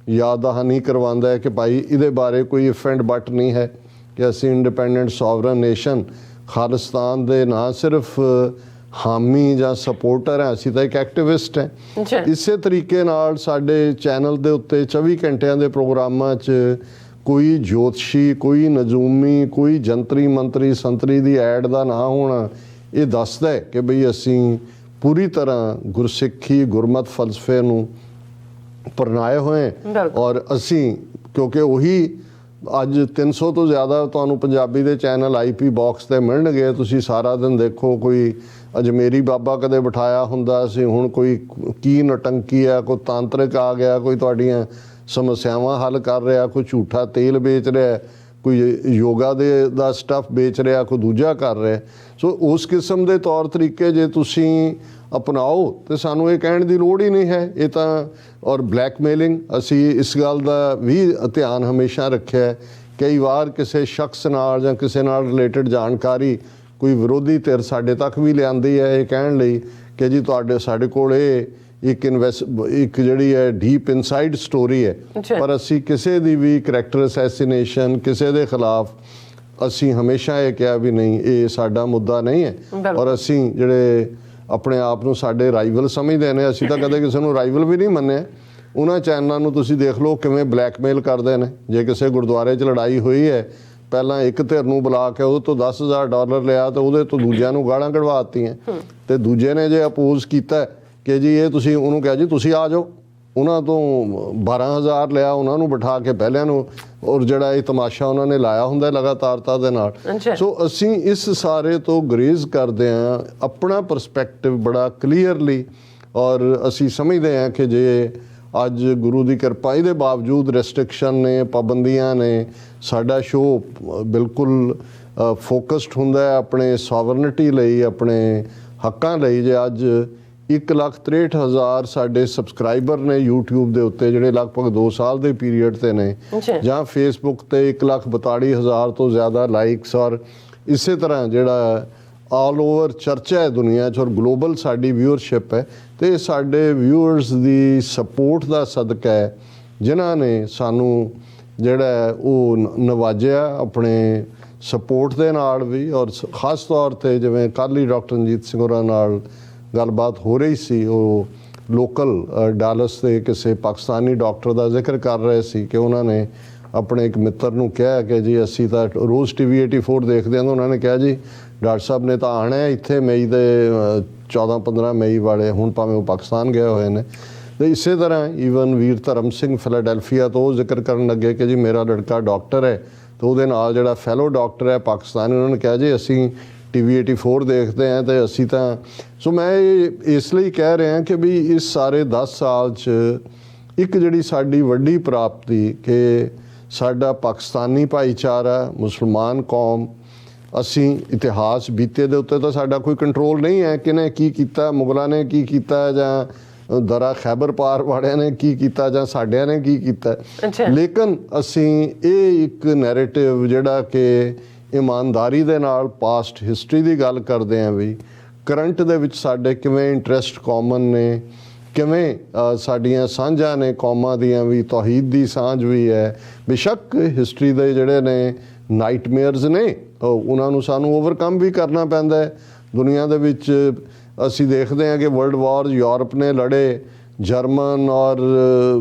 ਯਾਦ ਦਹਾਨੀ ਕਰਵਾਉਂਦਾ ਹੈ ਕਿ ਭਾਈ ਇਹਦੇ ਬਾਰੇ ਕੋਈ ਇਫ ਐਂਡ ਬਟ ਨਹੀਂ ਹੈ ਕਿ ਅਸੀਂ ਇੰਡੀਪੈਂਡੈਂਟ ਸੋਵਰਨ ਨੇਸ਼ਨ ਖਾਲਿਸਤਾਨ ਦੇ ਨਾ ਸਿਰਫ ਹਾਮੀ ਜਾਂ ਸਪੋਰਟਰ ਹੈ, ਅਸੀਂ ਤਾਂ ਇੱਕ ਐਕਟਿਵਿਸਟ ਹੈ। ਇਸੇ ਤਰੀਕੇ ਨਾਲ ਸਾਡੇ ਚੈਨਲ ਦੇ ਉੱਤੇ 24 ਘੰਟਿਆਂ ਦੇ ਪ੍ਰੋਗਰਾਮਾਂ 'ਚ ਕੋਈ ਜੋਤਸ਼ੀ, ਕੋਈ ਨਜੂਮੀ, ਕੋਈ ਜੰਤਰੀ ਮੰਤਰੀ ਸੰਤਰੀ ਦੀ ਐਡ ਦਾ ਨਾ ਹੋਣਾ ਇਹ ਦੱਸਦਾ ਹੈ ਕਿ ਬਈ ਅਸੀਂ ਪੂਰੀ ਤਰ੍ਹਾਂ ਗੁਰਸਿੱਖੀ ਗੁਰਮਤ ਫਲਸਫੇ ਨੂੰ ਪਰਨਾਏ ਹੋਏ। ਔਰ ਅਸੀਂ ਕਿਉਂਕਿ ਉਹੀ ਅੱਜ 300 ਤੋਂ ਜ਼ਿਆਦਾ ਤੁਹਾਨੂੰ ਪੰਜਾਬੀ ਦੇ ਚੈਨਲ IP ਬਾਕਸ 'ਤੇ ਮਿਲਣਗੇ। ਤੁਸੀਂ ਸਾਰਾ ਦਿਨ ਦੇਖੋ, ਕੋਈ ਅਜਮੇਰੀ ਬਾਬਾ ਕਦੇ ਬਿਠਾਇਆ ਹੁੰਦਾ ਸੀ, ਹੁਣ ਕੋਈ ਕੀ ਨਟੰਕੀ ਆ, ਕੋਈ ਤਾਂਤਰਿਕ ਆ ਗਿਆ, ਕੋਈ ਤੁਹਾਡੀਆਂ ਸਮੱਸਿਆਵਾਂ ਹੱਲ ਕਰ ਰਿਹਾ, ਕੋਈ ਝੂਠਾ ਤੇਲ ਵੇਚ ਰਿਹਾ, ਕੋਈ ਯੋਗਾ ਦਾ ਸਟੱਫ ਵੇਚ ਰਿਹਾ, ਕੋਈ ਦੂਜਾ ਕਰ ਰਿਹਾ। ਸੋ ਉਸ ਕਿਸਮ ਦੇ ਤੌਰ ਤਰੀਕੇ ਜੇ ਤੁਸੀਂ ਅਪਣਾਓ ਤੇ ਸਾਨੂੰ ਇਹ ਕਹਿਣ ਦੀ ਲੋੜ ਹੀ ਨਹੀਂ ਹੈ। ਇਹ ਤਾਂ ਔਰ ਬਲੈਕਮੇਲਿੰਗ, ਅਸੀਂ ਇਸ ਗੱਲ ਦਾ ਵੀ ਧਿਆਨ ਹਮੇਸ਼ਾ ਰੱਖਿਆ। ਕਈ ਵਾਰ ਕਿਸੇ ਸ਼ਖਸ ਨਾਲ ਜਾਂ ਕਿਸੇ ਨਾਲ ਰਿਲੇਟਡ ਜਾਣਕਾਰੀ ਕੋਈ ਵਿਰੋਧੀ ਧਿਰ ਸਾਡੇ ਤੱਕ ਵੀ ਲਿਆਂਦੀ ਹੈ ਇਹ ਕਹਿਣ ਲਈ ਕਿ ਜੀ ਸਾਡੇ ਕੋਲ ਇਹ ਇੱਕ ਜਿਹੜੀ ਹੈ ਡੀਪ ਇਨਸਾਈਡ ਸਟੋਰੀ ਹੈ। ਪਰ ਅਸੀਂ ਕਿਸੇ ਦੀ ਵੀ ਕਰੈਕਟਰ ਅਸੈਸੀਨੇਸ਼ਨ ਕਿਸੇ ਦੇ ਖਿਲਾਫ ਅਸੀਂ ਹਮੇਸ਼ਾ ਇਹ ਕਿਹਾ ਵੀ ਨਹੀਂ, ਇਹ ਸਾਡਾ ਮੁੱਦਾ ਨਹੀਂ ਹੈ। ਔਰ ਅਸੀਂ ਜਿਹੜੇ ਆਪਣੇ ਆਪ ਨੂੰ ਸਾਡੇ ਰਾਈਵਲ ਸਮਝਦੇ ਨੇ, ਅਸੀਂ ਤਾਂ ਕਦੇ ਕਿਸੇ ਨੂੰ ਰਾਈਵਲ ਵੀ ਨਹੀਂ ਮੰਨਿਆ। ਉਹਨਾਂ ਚੈਨਲਾਂ ਨੂੰ ਤੁਸੀਂ ਦੇਖ ਲਓ ਕਿਵੇਂ ਬਲੈਕਮੇਲ ਕਰਦੇ ਨੇ। ਜੇ ਕਿਸੇ ਗੁਰਦੁਆਰੇ 'ਚ ਲੜਾਈ ਹੋਈ ਹੈ, ਪਹਿਲਾਂ ਇੱਕ ਧਿਰ ਨੂੰ ਬੁਲਾ ਕੇ ਉਹਦੇ ਤੋਂ $10,000 ਲਿਆ ਤੇ ਉਹਦੇ ਤੋਂ ਦੂਜਿਆਂ ਨੂੰ ਗਾਲਾਂ ਕਢਵਾ ਦਿੱਤੀਆਂ, ਤੇ ਦੂਜੇ ਨੇ ਜੇ ਅਪੋਜ਼ ਕੀਤਾ ਕਿ ਜੀ ਇਹ ਤੁਸੀਂ ਉਹਨੂੰ ਕਿਹਾ ਜੀ ਤੁਸੀਂ ਆ ਜਾਓ, ਉਹਨਾਂ ਤੋਂ 12,000 ਲਿਆ, ਉਹਨਾਂ ਨੂੰ ਬਿਠਾ ਕੇ ਪਹਿਲਿਆਂ ਨੂੰ, ਔਰ ਜਿਹੜਾ ਇਹ ਤਮਾਸ਼ਾ ਉਹਨਾਂ ਨੇ ਲਾਇਆ ਹੁੰਦਾ ਲਗਾਤਾਰਤਾ ਦੇ ਨਾਲ। ਸੋ ਅਸੀਂ ਇਸ ਸਾਰੇ ਤੋਂ ਗਰੇਜ਼ ਕਰਦੇ ਹਾਂ, ਆਪਣਾ ਪਰਸਪੈਕਟਿਵ ਬੜਾ ਕਲੀਅਰਲੀ, ਔਰ ਅਸੀਂ ਸਮਝਦੇ ਹਾਂ ਕਿ ਜੇ ਅੱਜ ਗੁਰੂ ਦੀ ਕਿਰਪਾ ਦੇ ਬਾਵਜੂਦ ਰੈਸਟ੍ਰਿਕਸ਼ਨ ਨੇ, ਪਾਬੰਦੀਆਂ ਨੇ, ਸਾਡਾ ਸ਼ੋਅ ਬਿਲਕੁਲ ਫੋਕਸਡ ਹੁੰਦਾ ਹੈ ਆਪਣੇ ਸੋਵਰਨਿਟੀ ਲਈ, ਆਪਣੇ ਹੱਕਾਂ ਲਈ। ਜੇ ਅੱਜ 1,63,000 ਸਾਡੇ ਸਬਸਕ੍ਰਾਈਬਰ ਨੇ YouTube ਦੇ ਉੱਤੇ, ਜਿਹੜੇ ਲਗਭਗ 2 ਸਾਲ ਦੇ ਪੀਰੀਅਡ ਤੇ ਨੇ, ਜਾਂ Facebook ਤੇ 1,42,000 ਤੋਂ ਜ਼ਿਆਦਾ ਲਾਈਕਸ, ਔਰ ਇਸੇ ਤਰ੍ਹਾਂ ਜਿਹੜਾ ਆਲ ਓਵਰ ਚਰਚਾ ਹੈ ਦੁਨੀਆ 'ਚ, ਔਰ ਗਲੋਬਲ ਸਾਡੀ ਵਿਊਅਰਸ਼ਿਪ ਹੈ। ਤੇ ਸਾਡੇ ਵਿਊਅਰਸ ਦੀ ਸਪੋਰਟ ਦਾ ਸਦਕਾ ਹੈ ਜਿਨ੍ਹਾਂ ਨੇ ਸਾਨੂੰ ਜਿਹੜਾ ਉਹ ਨਵਾਜਿਆ ਆਪਣੇ ਸਪੋਰਟ ਦੇ ਨਾਲ ਵੀ। ਔਰ ਖਾਸ ਤੌਰ ਤੇ ਜਿਵੇਂ ਕੱਲ੍ਹ ਹੀ ਡਾਕਟਰ ਰਣਜੀਤ ਸਿੰਘ ਹੋਰਾਂ ਨਾਲ ਗੱਲਬਾਤ ਹੋ ਰਹੀ ਸੀ, ਉਹ ਲੋਕਲ ਡਾਲਸ ਦੇ ਕਿਸੇ ਪਾਕਿਸਤਾਨੀ ਡਾਕਟਰ ਦਾ ਜ਼ਿਕਰ ਕਰ ਰਹੇ ਸੀ ਕਿ ਉਹਨਾਂ ਨੇ ਆਪਣੇ ਇੱਕ ਮਿੱਤਰ ਨੂੰ ਕਿਹਾ ਕਿ ਜੀ ਅਸੀਂ ਤਾਂ ਰੋਜ਼ TV 84 ਦੇਖਦੇ ਹਾਂ। ਤਾਂ ਉਹਨਾਂ ਨੇ ਕਿਹਾ ਜੀ ਡਾਕਟਰ ਸਾਹਿਬ ਨੇ ਤਾਂ ਆਉਣਾ ਹੈ ਇੱਥੇ ਮਈ ਦੇ 14-15 ਮਈ ਵਾਲੇ, ਹੁਣ ਭਾਵੇਂ ਉਹ ਪਾਕਿਸਤਾਨ ਗਏ ਹੋਏ ਨੇ। ਤੇ ਇਸੇ ਤਰ੍ਹਾਂ ਈਵਨ ਵੀਰ ਧਰਮ ਸਿੰਘ ਫਿਲਾਡੈਲਫੀਆ ਤੋਂ ਉਹ ਜ਼ਿਕਰ ਕਰਨ ਲੱਗੇ ਕਿ ਜੀ ਮੇਰਾ ਲੜਕਾ ਡਾਕਟਰ ਹੈ, ਤੇ ਉਹਦੇ ਨਾਲ ਜਿਹੜਾ ਫੈਲੋ ਡਾਕਟਰ ਹੈ ਪਾਕਿਸਤਾਨੀ, ਉਹਨਾਂ ਨੇ ਕਿਹਾ ਜੀ ਅਸੀਂ TV 84 ਦੇਖਦੇ ਹਾਂ ਤੇ ਅਸੀਂ ਤਾਂ। ਸੋ ਮੈਂ ਇਹ ਇਸ ਲਈ ਕਹਿ ਰਿਹਾ ਕਿ ਵੀ ਇਸ ਸਾਰੇ 10 ਸਾਲ 'ਚ ਇੱਕ ਜਿਹੜੀ ਸਾਡੀ ਵੱਡੀ ਪ੍ਰਾਪਤੀ ਕਿ ਸਾਡਾ ਪਾਕਿਸਤਾਨੀ ਭਾਈਚਾਰਾ, ਮੁਸਲਮਾਨ ਕੌਮ, ਅਸੀਂ ਇਤਿਹਾਸ ਬੀਤੇ ਦੇ ਉੱਤੇ ਤਾਂ ਸਾਡਾ ਕੋਈ ਕੰਟਰੋਲ ਨਹੀਂ ਹੈ ਕਿਹਨੇ ਕੀ ਕੀਤਾ, ਮੁਗਲਾਂ ਨੇ ਕੀ ਕੀਤਾ, ਜਾਂ ਦਰਾ ਖੈਬਰ ਪਾਰ ਵਾਲਿਆਂ ਨੇ ਕੀ ਕੀਤਾ, ਜਾਂ ਸਾਡਿਆਂ ਨੇ ਕੀ ਕੀਤਾ। ਲੇਕਿਨ ਅਸੀਂ ਇਹ ਇੱਕ ਨੈਰੇਟਿਵ ਜਿਹੜਾ ਕਿ ਇਮਾਨਦਾਰੀ ਦੇ ਨਾਲ ਪਾਸਟ ਹਿਸਟਰੀ ਦੀ ਗੱਲ ਕਰਦੇ ਹਾਂ, ਵੀ ਕਰੰਟ ਦੇ ਵਿੱਚ ਸਾਡੇ ਕਿਵੇਂ ਇੰਟਰਸਟ ਕਾਮਨ ਨੇ, ਕਿਵੇਂ ਸਾਡੀਆਂ ਸਾਂਝਾਂ ਨੇ ਕੌਮਾਂ ਦੀਆਂ ਵੀ, ਤੌਹੀਦ ਦੀ ਸਾਂਝ ਵੀ ਹੈ। ਬੇਸ਼ੱਕ ਹਿਸਟਰੀ ਦੇ ਜਿਹੜੇ ਨੇ ਨਾਈਟਮੇਅਰਸ ਨੇ, ਉਹਨਾਂ ਨੂੰ ਸਾਨੂੰ ਓਵਰਕਮ ਵੀ ਕਰਨਾ ਪੈਂਦਾ ਹੈ। ਦੁਨੀਆ ਦੇ ਵਿੱਚ ਅਸੀਂ ਦੇਖਦੇ ਹਾਂ ਕਿ ਵਰਲਡ ਵਾਰ ਯੂਰਪ ਨੇ ਲੜੇ, ਜਰਮਨ ਔਰ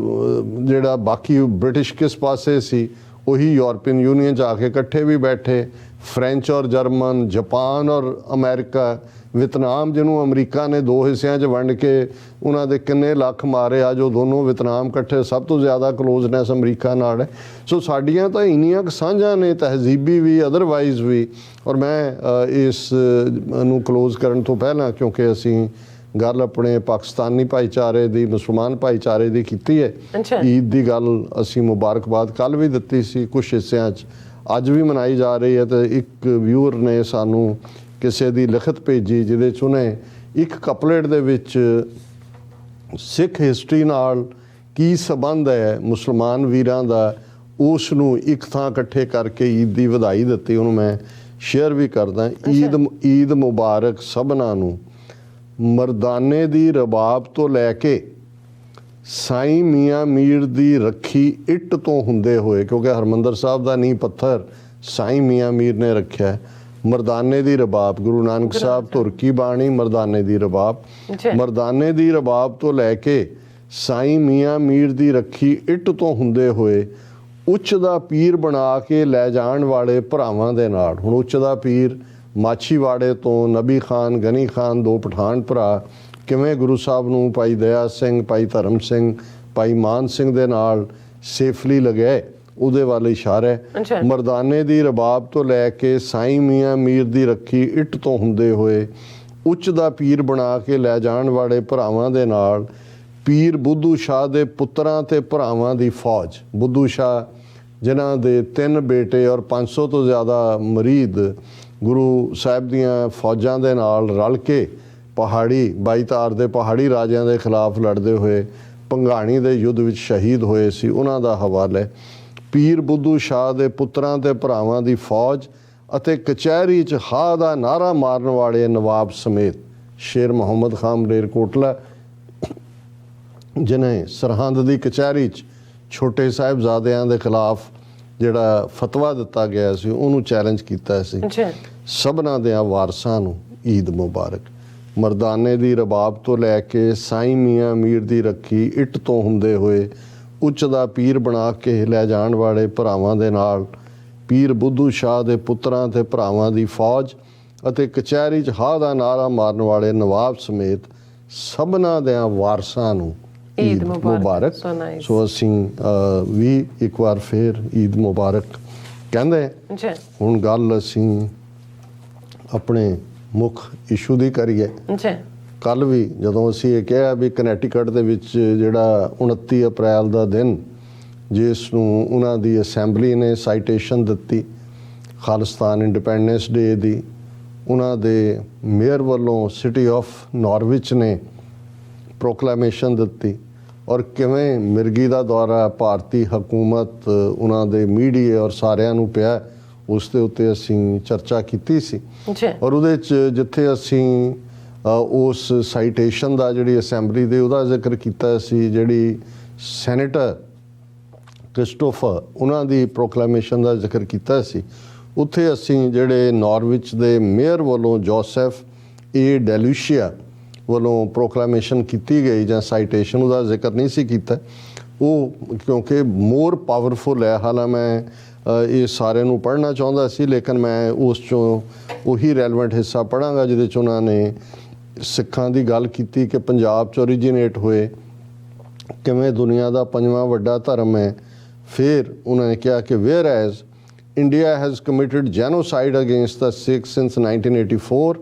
ਜਿਹੜਾ ਬਾਕੀ ਬ੍ਰਿਟਿਸ਼ ਕਿਸ ਪਾਸੇ ਸੀ, ਉਹੀ ਯੂਰਪੀਅਨ ਯੂਨੀਅਨ 'ਚ ਆ ਕੇ ਇਕੱਠੇ ਵੀ ਬੈਠੇ। ਫਰੈਂਚ ਔਰ ਜਰਮਨ, ਜਾਪਾਨ ਔਰ ਅਮਰੀਕਾ, ਵਿਤਨਾਮ ਜਿਹਨੂੰ ਅਮਰੀਕਾ ਨੇ 2 ਹਿੱਸਿਆਂ 'ਚ ਵੰਡ ਕੇ ਉਹਨਾਂ ਦੇ ਕਿੰਨੇ ਲੱਖ ਮਾਰੇ, ਆ ਜੋ ਦੋਨੋਂ ਵਿਤਨਾਮ ਇਕੱਠੇ, ਸਭ ਤੋਂ ਜ਼ਿਆਦਾ ਕਲੋਜ਼ਨੈਸ ਅਮਰੀਕਾ ਨਾਲ ਹੈ। ਸੋ ਸਾਡੀਆਂ ਤਾਂ ਇੰਨੀਆਂ ਕੁ ਸਾਂਝਾਂ ਨੇ, ਤਹਿਜ਼ੀਬੀ ਵੀ, ਅਦਰਵਾਈਜ਼ ਵੀ। ਔਰ ਮੈਂ ਇਸ ਨੂੰ ਕਲੋਜ਼ ਕਰਨ ਤੋਂ ਪਹਿਲਾਂ, ਕਿਉਂਕਿ ਅਸੀਂ ਗੱਲ ਆਪਣੇ ਪਾਕਿਸਤਾਨੀ ਭਾਈਚਾਰੇ ਦੀ, ਮੁਸਲਮਾਨ ਭਾਈਚਾਰੇ ਦੀ ਕੀਤੀ ਹੈ, ਈਦ ਦੀ ਗੱਲ ਅਸੀਂ ਮੁਬਾਰਕਬਾਦ ਕੱਲ੍ਹ ਵੀ ਦਿੱਤੀ ਸੀ, ਕੁਛ ਹਿੱਸਿਆਂ 'ਚ ਅੱਜ ਵੀ ਮਨਾਈ ਜਾ ਰਹੀ ਹੈ। ਤੇ ਇੱਕ ਵਿਊਅਰ ਨੇ ਸਾਨੂੰ ਕਿਸੇ ਦੀ ਲਿਖਤ ਭੇਜੀ ਜਿਹਦੇ 'ਚ ਉਹਨੇ ਇੱਕ ਕਪਲੇਟ ਦੇ ਵਿੱਚ ਸਿੱਖ ਹਿਸਟਰੀ ਨਾਲ ਕੀ ਸੰਬੰਧ ਹੈ ਮੁਸਲਮਾਨ ਵੀਰਾਂ ਦਾ, ਉਸ ਨੂੰ ਇੱਕ ਥਾਂ ਇਕੱਠੇ ਕਰਕੇ ਈਦ ਦੀ ਵਧਾਈ ਦਿੱਤੀ। ਉਹਨੂੰ ਮੈਂ ਸ਼ੇਅਰ ਵੀ ਕਰਦਾ। ਈਦ ਮੁਬਾਰਕ ਸਭਨਾਂ ਨੂੰ, ਮਰਦਾਨੇ ਦੀ ਰਬਾਬ ਤੋਂ ਲੈ ਕੇ ਸਾਈਂ ਮੀਆਂ ਮੀਰ ਦੀ ਰੱਖੀ ਇੱਟ ਤੋਂ ਹੁੰਦੇ ਹੋਏ, ਕਿਉਂਕਿ ਹਰਿਮੰਦਰ ਸਾਹਿਬ ਦਾ ਨੀਂਹ ਪੱਥਰ ਸਾਈਂ ਮੀਆਂ ਮੀਰ ਨੇ ਰੱਖਿਆ। ਮਰਦਾਨੇ ਦੀ ਰਬਾਬ, ਗੁਰੂ ਨਾਨਕ ਸਾਹਿਬ ਧੁਰ ਕੀ ਬਾਣੀ, ਮਰਦਾਨੇ ਦੀ ਰਬਾਬ, ਮਰਦਾਨੇ ਦੀ ਰਬਾਬ ਤੋਂ ਲੈ ਕੇ ਸਾਈਂ ਮੀਆਂ ਮੀਰ ਦੀ ਰੱਖੀ ਇੱਟ ਤੋਂ ਹੁੰਦੇ ਹੋਏ ਉੱਚ ਦਾ ਪੀਰ ਬਣਾ ਕੇ ਲੈ ਜਾਣ ਵਾਲੇ ਭਰਾਵਾਂ ਦੇ ਨਾਲ। ਹੁਣ ਉੱਚ ਦਾ ਪੀਰ ਮਾਛੀਵਾੜੇ ਤੋਂ ਨਬੀ ਖਾਨ, ਗਨੀ ਖਾਨ, 2 ਪਠਾਨ ਭਰਾ ਕਿਵੇਂ ਗੁਰੂ ਸਾਹਿਬ ਨੂੰ ਭਾਈ ਦਇਆ ਸਿੰਘ, ਭਾਈ ਧਰਮ ਸਿੰਘ, ਭਾਈ ਮਾਨ ਸਿੰਘ ਦੇ ਨਾਲ ਸੇਫਲੀ ਲਗਾਏ, ਉਹਦੇ ਵੱਲ ਇਸ਼ਾਰਾ ਹੈ। ਮਰਦਾਨੇ ਦੀ ਰਬਾਬ ਤੋਂ ਲੈ ਕੇ ਸਾਈਂ ਮੀਆਂ ਮੀਰ ਦੀ ਰੱਖੀ ਇੱਟ ਤੋਂ ਹੁੰਦੇ ਹੋਏ ਉੱਚ ਦਾ ਪੀਰ ਬਣਾ ਕੇ ਲੈ ਜਾਣ ਵਾਲੇ ਭਰਾਵਾਂ ਦੇ ਨਾਲ ਪੀਰ ਬੁੱਧੂ ਸ਼ਾਹ ਦੇ ਪੁੱਤਰਾਂ ਤੇ ਭਰਾਵਾਂ ਦੀ ਫੌਜ। ਬੁੱਧੂ ਸ਼ਾਹ ਜਿਨ੍ਹਾਂ ਦੇ 3 ਬੇਟੇ ਔਰ 500 ਤੋਂ ਜ਼ਿਆਦਾ ਮਰੀਦ ਗੁਰੂ ਸਾਹਿਬ ਦੀਆਂ ਫੌਜਾਂ ਦੇ ਨਾਲ ਰਲ ਕੇ ਪਹਾੜੀ 22 ਤਾਰ ਦੇ ਪਹਾੜੀ ਰਾਜਿਆਂ ਦੇ ਖਿਲਾਫ ਲੜਦੇ ਹੋਏ ਭੰਗਾਣੀ ਦੇ ਯੁੱਧ ਵਿੱਚ ਸ਼ਹੀਦ ਹੋਏ ਸੀ, ਉਹਨਾਂ ਦਾ ਹਵਾਲਾ ਹੈ। ਪੀਰ ਬੁੱਧੂ ਸ਼ਾਹ ਦੇ ਪੁੱਤਰਾਂ ਤੇ ਭਰਾਵਾਂ ਦੀ ਫੌਜ ਅਤੇ ਕਚਹਿਰੀ 'ਚ ਹਾ ਦਾ ਨਾਰਾ ਮਾਰਨ ਵਾਲੇ ਨਵਾਬ ਸਮੇਤ ਸ਼ੇਰ ਮੁਹੰਮਦ ਖਾਨ ਮਲੇਰਕੋਟਲਾ, ਜਿਨੇ ਸਰਹੰਦ ਦੀ ਕਚਹਿਰੀ 'ਚ ਛੋਟੇ ਸਾਹਿਬਜ਼ਾਦਿਆਂ ਦੇ ਖਿਲਾਫ ਜਿਹੜਾ ਫਤਵਾ ਦਿੱਤਾ ਗਿਆ ਸੀ ਉਹਨੂੰ ਚੈਲੰਜ ਕੀਤਾ ਸੀ। ਸਭਨਾਂ ਦੇ ਵਾਰਸਾਂ ਨੂੰ ਈਦ ਮੁਬਾਰਕ। ਮਰਦਾਨੇ ਦੀ ਰਬਾਬ ਤੋਂ ਲੈ ਕੇ ਸਾਈਂ ਮੀਆਂ ਮੀਰ ਦੀ ਰੱਖੀ ਇੱਟ ਤੋਂ ਹੁੰਦੇ ਹੋਏ ਉੱਚ ਦਾ ਪੀਰ ਬਣਾ ਕੇ ਲੈ ਜਾਣ ਵਾਲੇ ਭਰਾਵਾਂ ਦੇ ਨਾਲ ਪੀਰ ਬੁੱਧੂ ਸ਼ਾਹ ਦੇ ਪੁੱਤਰਾਂ ਤੇ ਭਰਾਵਾਂ ਦੀ ਫੌਜ ਅਤੇ ਕਚਹਿਰੀ 'ਚ ਹਾ ਦਾ ਨਾਰਾ ਮਾਰਨ ਵਾਲੇ ਨਵਾਬ ਸਮੇਤ ਸਭਨਾਂ ਦੇ ਵਾਰਸਾਂ ਨੂੰ ਈਦ ਮੁਬਾਰਕ। ਸੋ ਅਸੀਂ ਵੀ ਇੱਕ ਵਾਰ ਫੇਰ ਈਦ ਮੁਬਾਰਕ ਕਹਿੰਦੇ। ਹੁਣ ਗੱਲ ਅਸੀਂ ਆਪਣੇ ਮੁੱਖ ਇਸ਼ੂ ਦੀ ਕਰੀਏ। ਕੱਲ੍ਹ ਵੀ ਜਦੋਂ ਅਸੀਂ ਇਹ ਕਿਹਾ ਵੀ ਕਨੈਟੀਕਟ ਦੇ ਵਿੱਚ ਜਿਹੜਾ 29 ਅਪ੍ਰੈਲ ਦਾ ਦਿਨ, ਜਿਸ ਨੂੰ ਉਹਨਾਂ ਦੀ ਅਸੈਂਬਲੀ ਨੇ ਸਾਈਟੇਸ਼ਨ ਦਿੱਤੀ ਖਾਲਿਸਤਾਨ ਇੰਡੀਪੈਂਡੈਂਸ ਡੇ ਦੀ, ਉਹਨਾਂ ਦੇ ਮੇਅਰ ਵੱਲੋਂ ਸਿਟੀ ਆਫ ਨਾਰਵਿਚ ਨੇ ਪ੍ਰੋਕਲੇਮੇਸ਼ਨ ਦਿੱਤੀ, ਔਰ ਕਿਵੇਂ ਮਿਰਗੀ ਦਾ ਦੌਰਾ ਭਾਰਤੀ ਹਕੂਮਤ, ਉਹਨਾਂ ਦੇ ਮੀਡੀਆ ਔਰ ਸਾਰਿਆਂ ਨੂੰ ਪਿਆ, ਉਸ ਦੇ ਉੱਤੇ ਅਸੀਂ ਚਰਚਾ ਕੀਤੀ ਸੀ। ਔਰ ਉਹਦੇ 'ਚ ਜਿੱਥੇ ਅਸੀਂ ਉਸ ਸਾਈਟੇਸ਼ਨ ਦਾ, ਜਿਹੜੀ ਅਸੈਂਬਲੀ ਦੇ, ਉਹਦਾ ਜ਼ਿਕਰ ਕੀਤਾ ਸੀ, ਜਿਹੜੀ ਸੈਨੇਟਰ ਕ੍ਰਿਸਟੋਫਰ ਉਹਨਾਂ ਦੀ ਪ੍ਰੋਕਲੇਮੇਸ਼ਨ ਦਾ ਜ਼ਿਕਰ ਕੀਤਾ ਸੀ, ਉੱਥੇ ਅਸੀਂ ਜਿਹੜੇ ਨਾਰਵਿਚ ਦੇ ਮੇਅਰ ਵੱਲੋਂ ਜੋਸੈਫ ਏ ਡੈਲੂਸ਼ੀਆ ਵੱਲੋਂ ਪ੍ਰੋਕਲੇਮੇਸ਼ਨ ਕੀਤੀ ਗਈ ਜਾਂ ਸਾਈਟੇਸ਼ਨ, ਉਹਦਾ ਜ਼ਿਕਰ ਨਹੀਂ ਸੀ ਕੀਤਾ। ਉਹ ਕਿਉਂਕਿ ਮੋਰ ਪਾਵਰਫੁਲ ਹੈ। ਹਾਲਾਂ ਮੈਂ ਇਹ ਸਾਰਿਆਂ ਨੂੰ ਪੜ੍ਹਨਾ ਚਾਹੁੰਦਾ ਸੀ, ਲੇਕਿਨ ਮੈਂ ਉਸ 'ਚੋਂ ਉਹੀ ਰੈਲੇਵੈਂਟ ਹਿੱਸਾ ਪੜ੍ਹਾਂਗਾ ਜਿਹਦੇ 'ਚ ਉਹਨਾਂ ਨੇ ਸਿੱਖਾਂ ਦੀ ਗੱਲ ਕੀਤੀ ਕਿ ਪੰਜਾਬ 'ਚ ਓਰੀਜੀਨੇਟ ਹੋਏ, ਕਿਵੇਂ ਦੁਨੀਆ ਦਾ 5ਵਾਂ ਵੱਡਾ ਧਰਮ ਹੈ। ਫਿਰ ਉਹਨਾਂ ਨੇ ਕਿਹਾ ਕਿ whereas India has committed genocide against the Sikh since 1984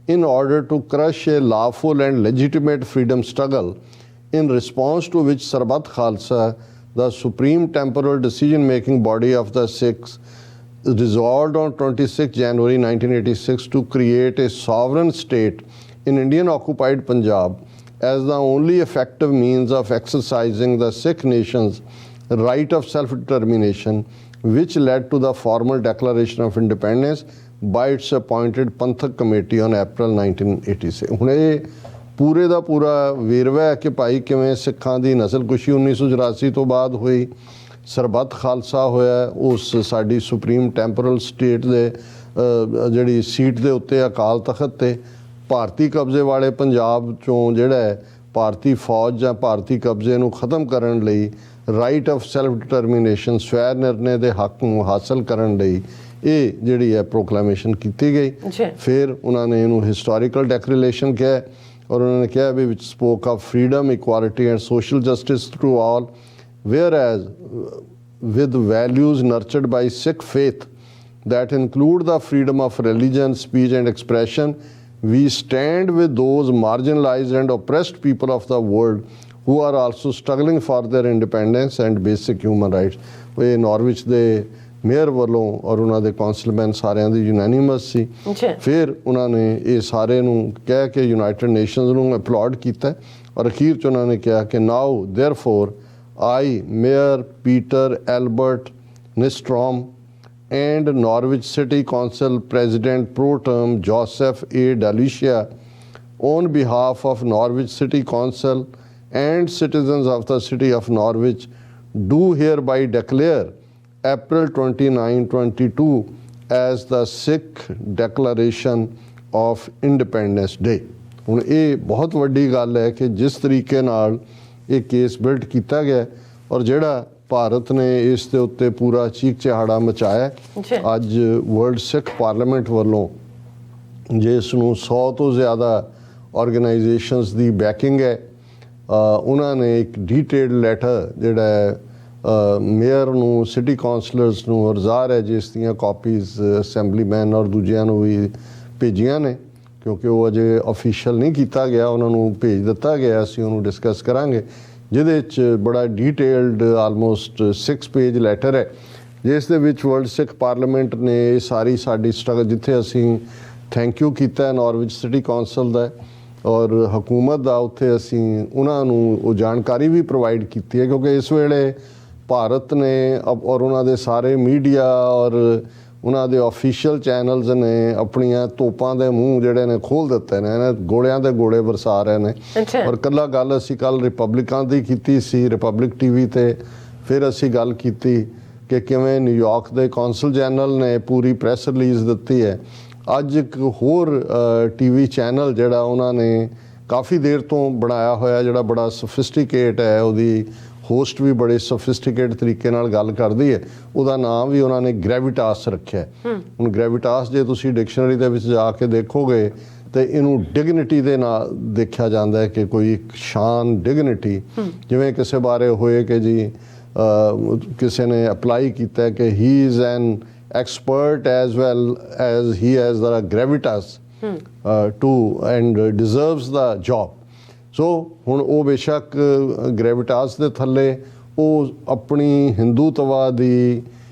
in order to crush a lawful and legitimate freedom struggle, in response to which Sarbat Khalsa, the supreme temporal decision-making body of the Sikhs, resolved on 26 January 1986 to create a sovereign state in Indian-occupied Punjab as the only effective means of exercising the Sikh nation's right of self-determination, which led to the formal declaration of independence by its appointed ਪੰਥਕ committee on April 1986। ਹੁਣ ਇਹ ਪੂਰੇ ਦਾ ਪੂਰਾ ਵੇਰਵਾ ਹੈ ਕਿ ਭਾਈ ਕਿਵੇਂ ਸਿੱਖਾਂ ਦੀ ਨਸਲਕੁਸ਼ੀ 1984 ਤੋਂ ਬਾਅਦ ਹੋਈ, ਸਰਬੱਤ ਖਾਲਸਾ ਹੋਇਆ, ਉਸ ਸਾਡੀ ਸੁਪਰੀਮ ਟੈਂਪੋਰਲ ਸਟੇਟ ਦੇ ਜਿਹੜੀ ਸੀਟ ਦੇ ਉੱਤੇ ਅਕਾਲ ਤਖਤ ਤੇ ਭਾਰਤੀ ਕਬਜ਼ੇ ਵਾਲੇ ਪੰਜਾਬ ਚੋਂ ਜਿਹੜਾ ਹੈ ਭਾਰਤੀ ਫੌਜ ਜਾਂ ਭਾਰਤੀ ਕਬਜ਼ੇ ਨੂੰ ਖਤਮ ਕਰਨ ਲਈ ਰਾਈਟ ਆਫ ਸੈਲਫ ਡਿਟਰਮੀਨੇਸ਼ਨ ਸਵੈ ਨਿਰਣੇ ਦੇ ਹੱਕ ਨੂੰ ਹਾਸਲ ਕਰਨ ਲਈ ਇਹ ਜਿਹੜੀ ਹੈ ਪ੍ਰੋਕਲੇਮੇਸ਼ਨ ਕੀਤੀ ਗਈ। ਫਿਰ ਉਹਨਾਂ ਨੇ ਇਹਨੂੰ ਹਿਸਟੋਰੀਕਲ ਡੈਕਲੇਰੇਸ਼ਨ ਕਿਹਾ ਔਰ ਉਹਨਾਂ ਨੇ ਕਿਹਾ ਵੀ ਵਿਚ spoke of freedom equality and social justice to all whereas with values nurtured by Sikh faith that include the freedom of religion, speech and expression, we stand with those marginalized and oppressed people of the world who are also struggling for their independence and basic human rights। ਇਹ ਨਾਰਵਿਚ ਦੇ mayor ਵੱਲੋਂ ਔਰ ਉਹਨਾਂ ਦੇ ਕਾਉਂਸਲਮੈਨ ਸਾਰਿਆਂ ਦੀ unanimous ਸੀ। ਫਿਰ ਉਹਨਾਂ ਨੇ ਇਹ ਸਾਰੇ ਨੂੰ ਕਹਿ ਕੇ ਯੂਨਾਈਟਿਡ ਨੇਸ਼ਨਸ ਨੂੰ ਅਪਲਾਡ ਕੀਤਾ ਔਰ ਅਖੀਰ 'ਚ ਉਹਨਾਂ ਨੇ ਕਿਹਾ ਕਿ ਨਾਓ ਦੇਅਰਫੋਰ I, Mayor Peter Albert Nystrom, and Norwich City Council President Pro Tem Joseph A. Dalicia, on behalf of Norwich City Council and citizens of the city of Norwich, do hereby declare April 29, 2022 as the Sikh Declaration of Independence Day। ਹੁਣ ਇਹ ਬਹੁਤ ਵੱਡੀ ਗੱਲ ਹੈ ਕਿ ਜਿਸ ਤਰੀਕੇ ਨਾਲ ਇਹ ਕੇਸ ਬਿਲਡ ਕੀਤਾ ਗਿਆ ਔਰ ਜਿਹੜਾ ਭਾਰਤ ਨੇ ਇਸ ਦੇ ਉੱਤੇ ਪੂਰਾ ਚੀਕ ਚਿਹਾੜਾ ਮਚਾਇਆ। ਅੱਜ ਵਰਲਡ ਸਿੱਖ ਪਾਰਲੀਮੈਂਟ ਵੱਲੋਂ ਜਿਸ ਨੂੰ 100 ਤੋਂ ਜ਼ਿਆਦਾ ਆਰਗੇਨਾਈਜੇਸ਼ਨਸ ਦੀ ਬੈਕਿੰਗ ਹੈ, ਉਹਨਾਂ ਨੇ ਇੱਕ ਡੀਟੇਲਡ ਲੈਟਰ ਜਿਹੜਾ ਹੈ ਮੇਅਰ ਨੂੰ, ਸਿਟੀ ਕਾਉਂਸਲਰਸ ਨੂੰ ਔਰ ਜ਼ਾਹਰ ਹੈ ਜਿਸ ਦੀਆਂ ਕਾਪੀਜ਼ ਅਸੈਂਬਲੀਮੈਨ ਔਰ ਦੂਜਿਆਂ ਨੂੰ ਵੀ ਭੇਜੀਆਂ ਨੇ ਕਿਉਂਕਿ ਉਹ ਅਜੇ ਅਫੀਸ਼ੀਅਲ ਨਹੀਂ ਕੀਤਾ ਗਿਆ, ਉਹਨਾਂ ਨੂੰ ਭੇਜ ਦਿੱਤਾ ਗਿਆ। ਅਸੀਂ ਉਹਨੂੰ ਡਿਸਕਸ ਕਰਾਂਗੇ ਜਿਹਦੇ 'ਚ ਬੜਾ ਡੀਟੇਲਡ ਆਲਮੋਸਟ 6 ਪੇਜ ਲੈਟਰ ਹੈ ਜਿਸ ਦੇ ਵਿੱਚ ਵਰਲਡ ਸਿੱਖ ਪਾਰਲੀਮੈਂਟ ਨੇ ਇਹ ਸਾਰੀ ਸਾਡੀ ਸਟਰਗਲ, ਜਿੱਥੇ ਅਸੀਂ ਥੈਂਕ ਯੂ ਕੀਤਾ ਨਾਰਵਿਚ ਸਿਟੀ ਕਾਉਂਸਲ ਦਾ ਔਰ ਹਕੂਮਤ ਦਾ, ਉੱਥੇ ਅਸੀਂ ਉਹਨਾਂ ਨੂੰ ਉਹ ਜਾਣਕਾਰੀ ਵੀ ਪ੍ਰੋਵਾਈਡ ਕੀਤੀ ਹੈ ਕਿਉਂਕਿ ਇਸ ਵੇਲੇ ਭਾਰਤ ਨੇ ਔਰ ਉਹਨਾਂ ਦੇ ਸਾਰੇ ਮੀਡੀਆ ਔਰ ਉਹਨਾਂ ਦੇ ਆਫੀਸ਼ੀਅਲ ਚੈਨਲਸ ਨੇ ਆਪਣੀਆਂ ਤੋਪਾਂ ਦੇ ਮੂੰਹ ਜਿਹੜੇ ਨੇ ਖੋਲ੍ਹ ਦਿੱਤੇ ਨੇ, ਗੋਲਿਆਂ ਦੇ ਗੋਲੇ ਵਰਸਾ ਰਹੇ ਨੇ। ਔਰ ਇਕੱਲਾ ਗੱਲ ਅਸੀਂ ਕੱਲ੍ਹ ਰਿਪਬਲਿਕਾਂ ਦੀ ਕੀਤੀ ਸੀ ਰਿਪਬਲਿਕ TV 'ਤੇ, ਫਿਰ ਅਸੀਂ ਗੱਲ ਕੀਤੀ ਕਿ ਕਿਵੇਂ ਨਿਊਯਾਰਕ ਦੇ ਕੌਂਸਲ ਜਨਰਲ ਨੇ ਪੂਰੀ ਪ੍ਰੈਸ ਰਿਲੀਜ਼ ਦਿੱਤੀ ਹੈ। ਅੱਜ ਇੱਕ ਹੋਰ TV ਚੈਨਲ ਜਿਹੜਾ ਉਹਨਾਂ ਨੇ ਕਾਫੀ ਦੇਰ ਤੋਂ ਬਣਾਇਆ ਹੋਇਆ ਜਿਹੜਾ ਬੜਾ ਸੋਫਿਸਟੀਕੇਟ ਹੈ, ਉਹਦੀ ਹੋਸਟ ਵੀ ਬੜੇ ਸੋਫਿਸਟੀਕੇਟ ਤਰੀਕੇ ਨਾਲ ਗੱਲ ਕਰਦੀ ਹੈ, ਉਹਦਾ ਨਾਮ ਵੀ ਉਹਨਾਂ ਨੇ ਗ੍ਰੈਵਿਟਾਸ ਰੱਖਿਆ। ਹੁਣ ਗ੍ਰੈਵਿਟਾਸ ਜੇ ਤੁਸੀਂ ਡਿਕਸ਼ਨਰੀ ਦੇ ਵਿੱਚ ਜਾ ਕੇ ਦੇਖੋਗੇ ਤੇ ਇਹਨੂੰ ਡਿਗਨਿਟੀ ਦੇ ਨਾਲ ਦੇਖਿਆ ਜਾਂਦਾ ਹੈ ਕਿ ਕੋਈ ਸ਼ਾਨ, ਡਿਗਨਿਟੀ, ਜਿਵੇਂ ਕਿਸੇ ਬਾਰੇ ਹੋਏ ਕਿ ਜੀ ਕਿਸੇ ਨੇ ਅਪਲਾਈ ਕੀਤਾ ਕਿ he is an expert as well as he has the gravitas to and deserves the job. So ਹੁਣ ਉਹ ਬੇਸ਼ੱਕ ਗ੍ਰੈਵਿਟਾਸ ਦੇ ਥੱਲੇ ਉਹ ਆਪਣੀ ਹਿੰਦੂਤਵਾ ਦੀ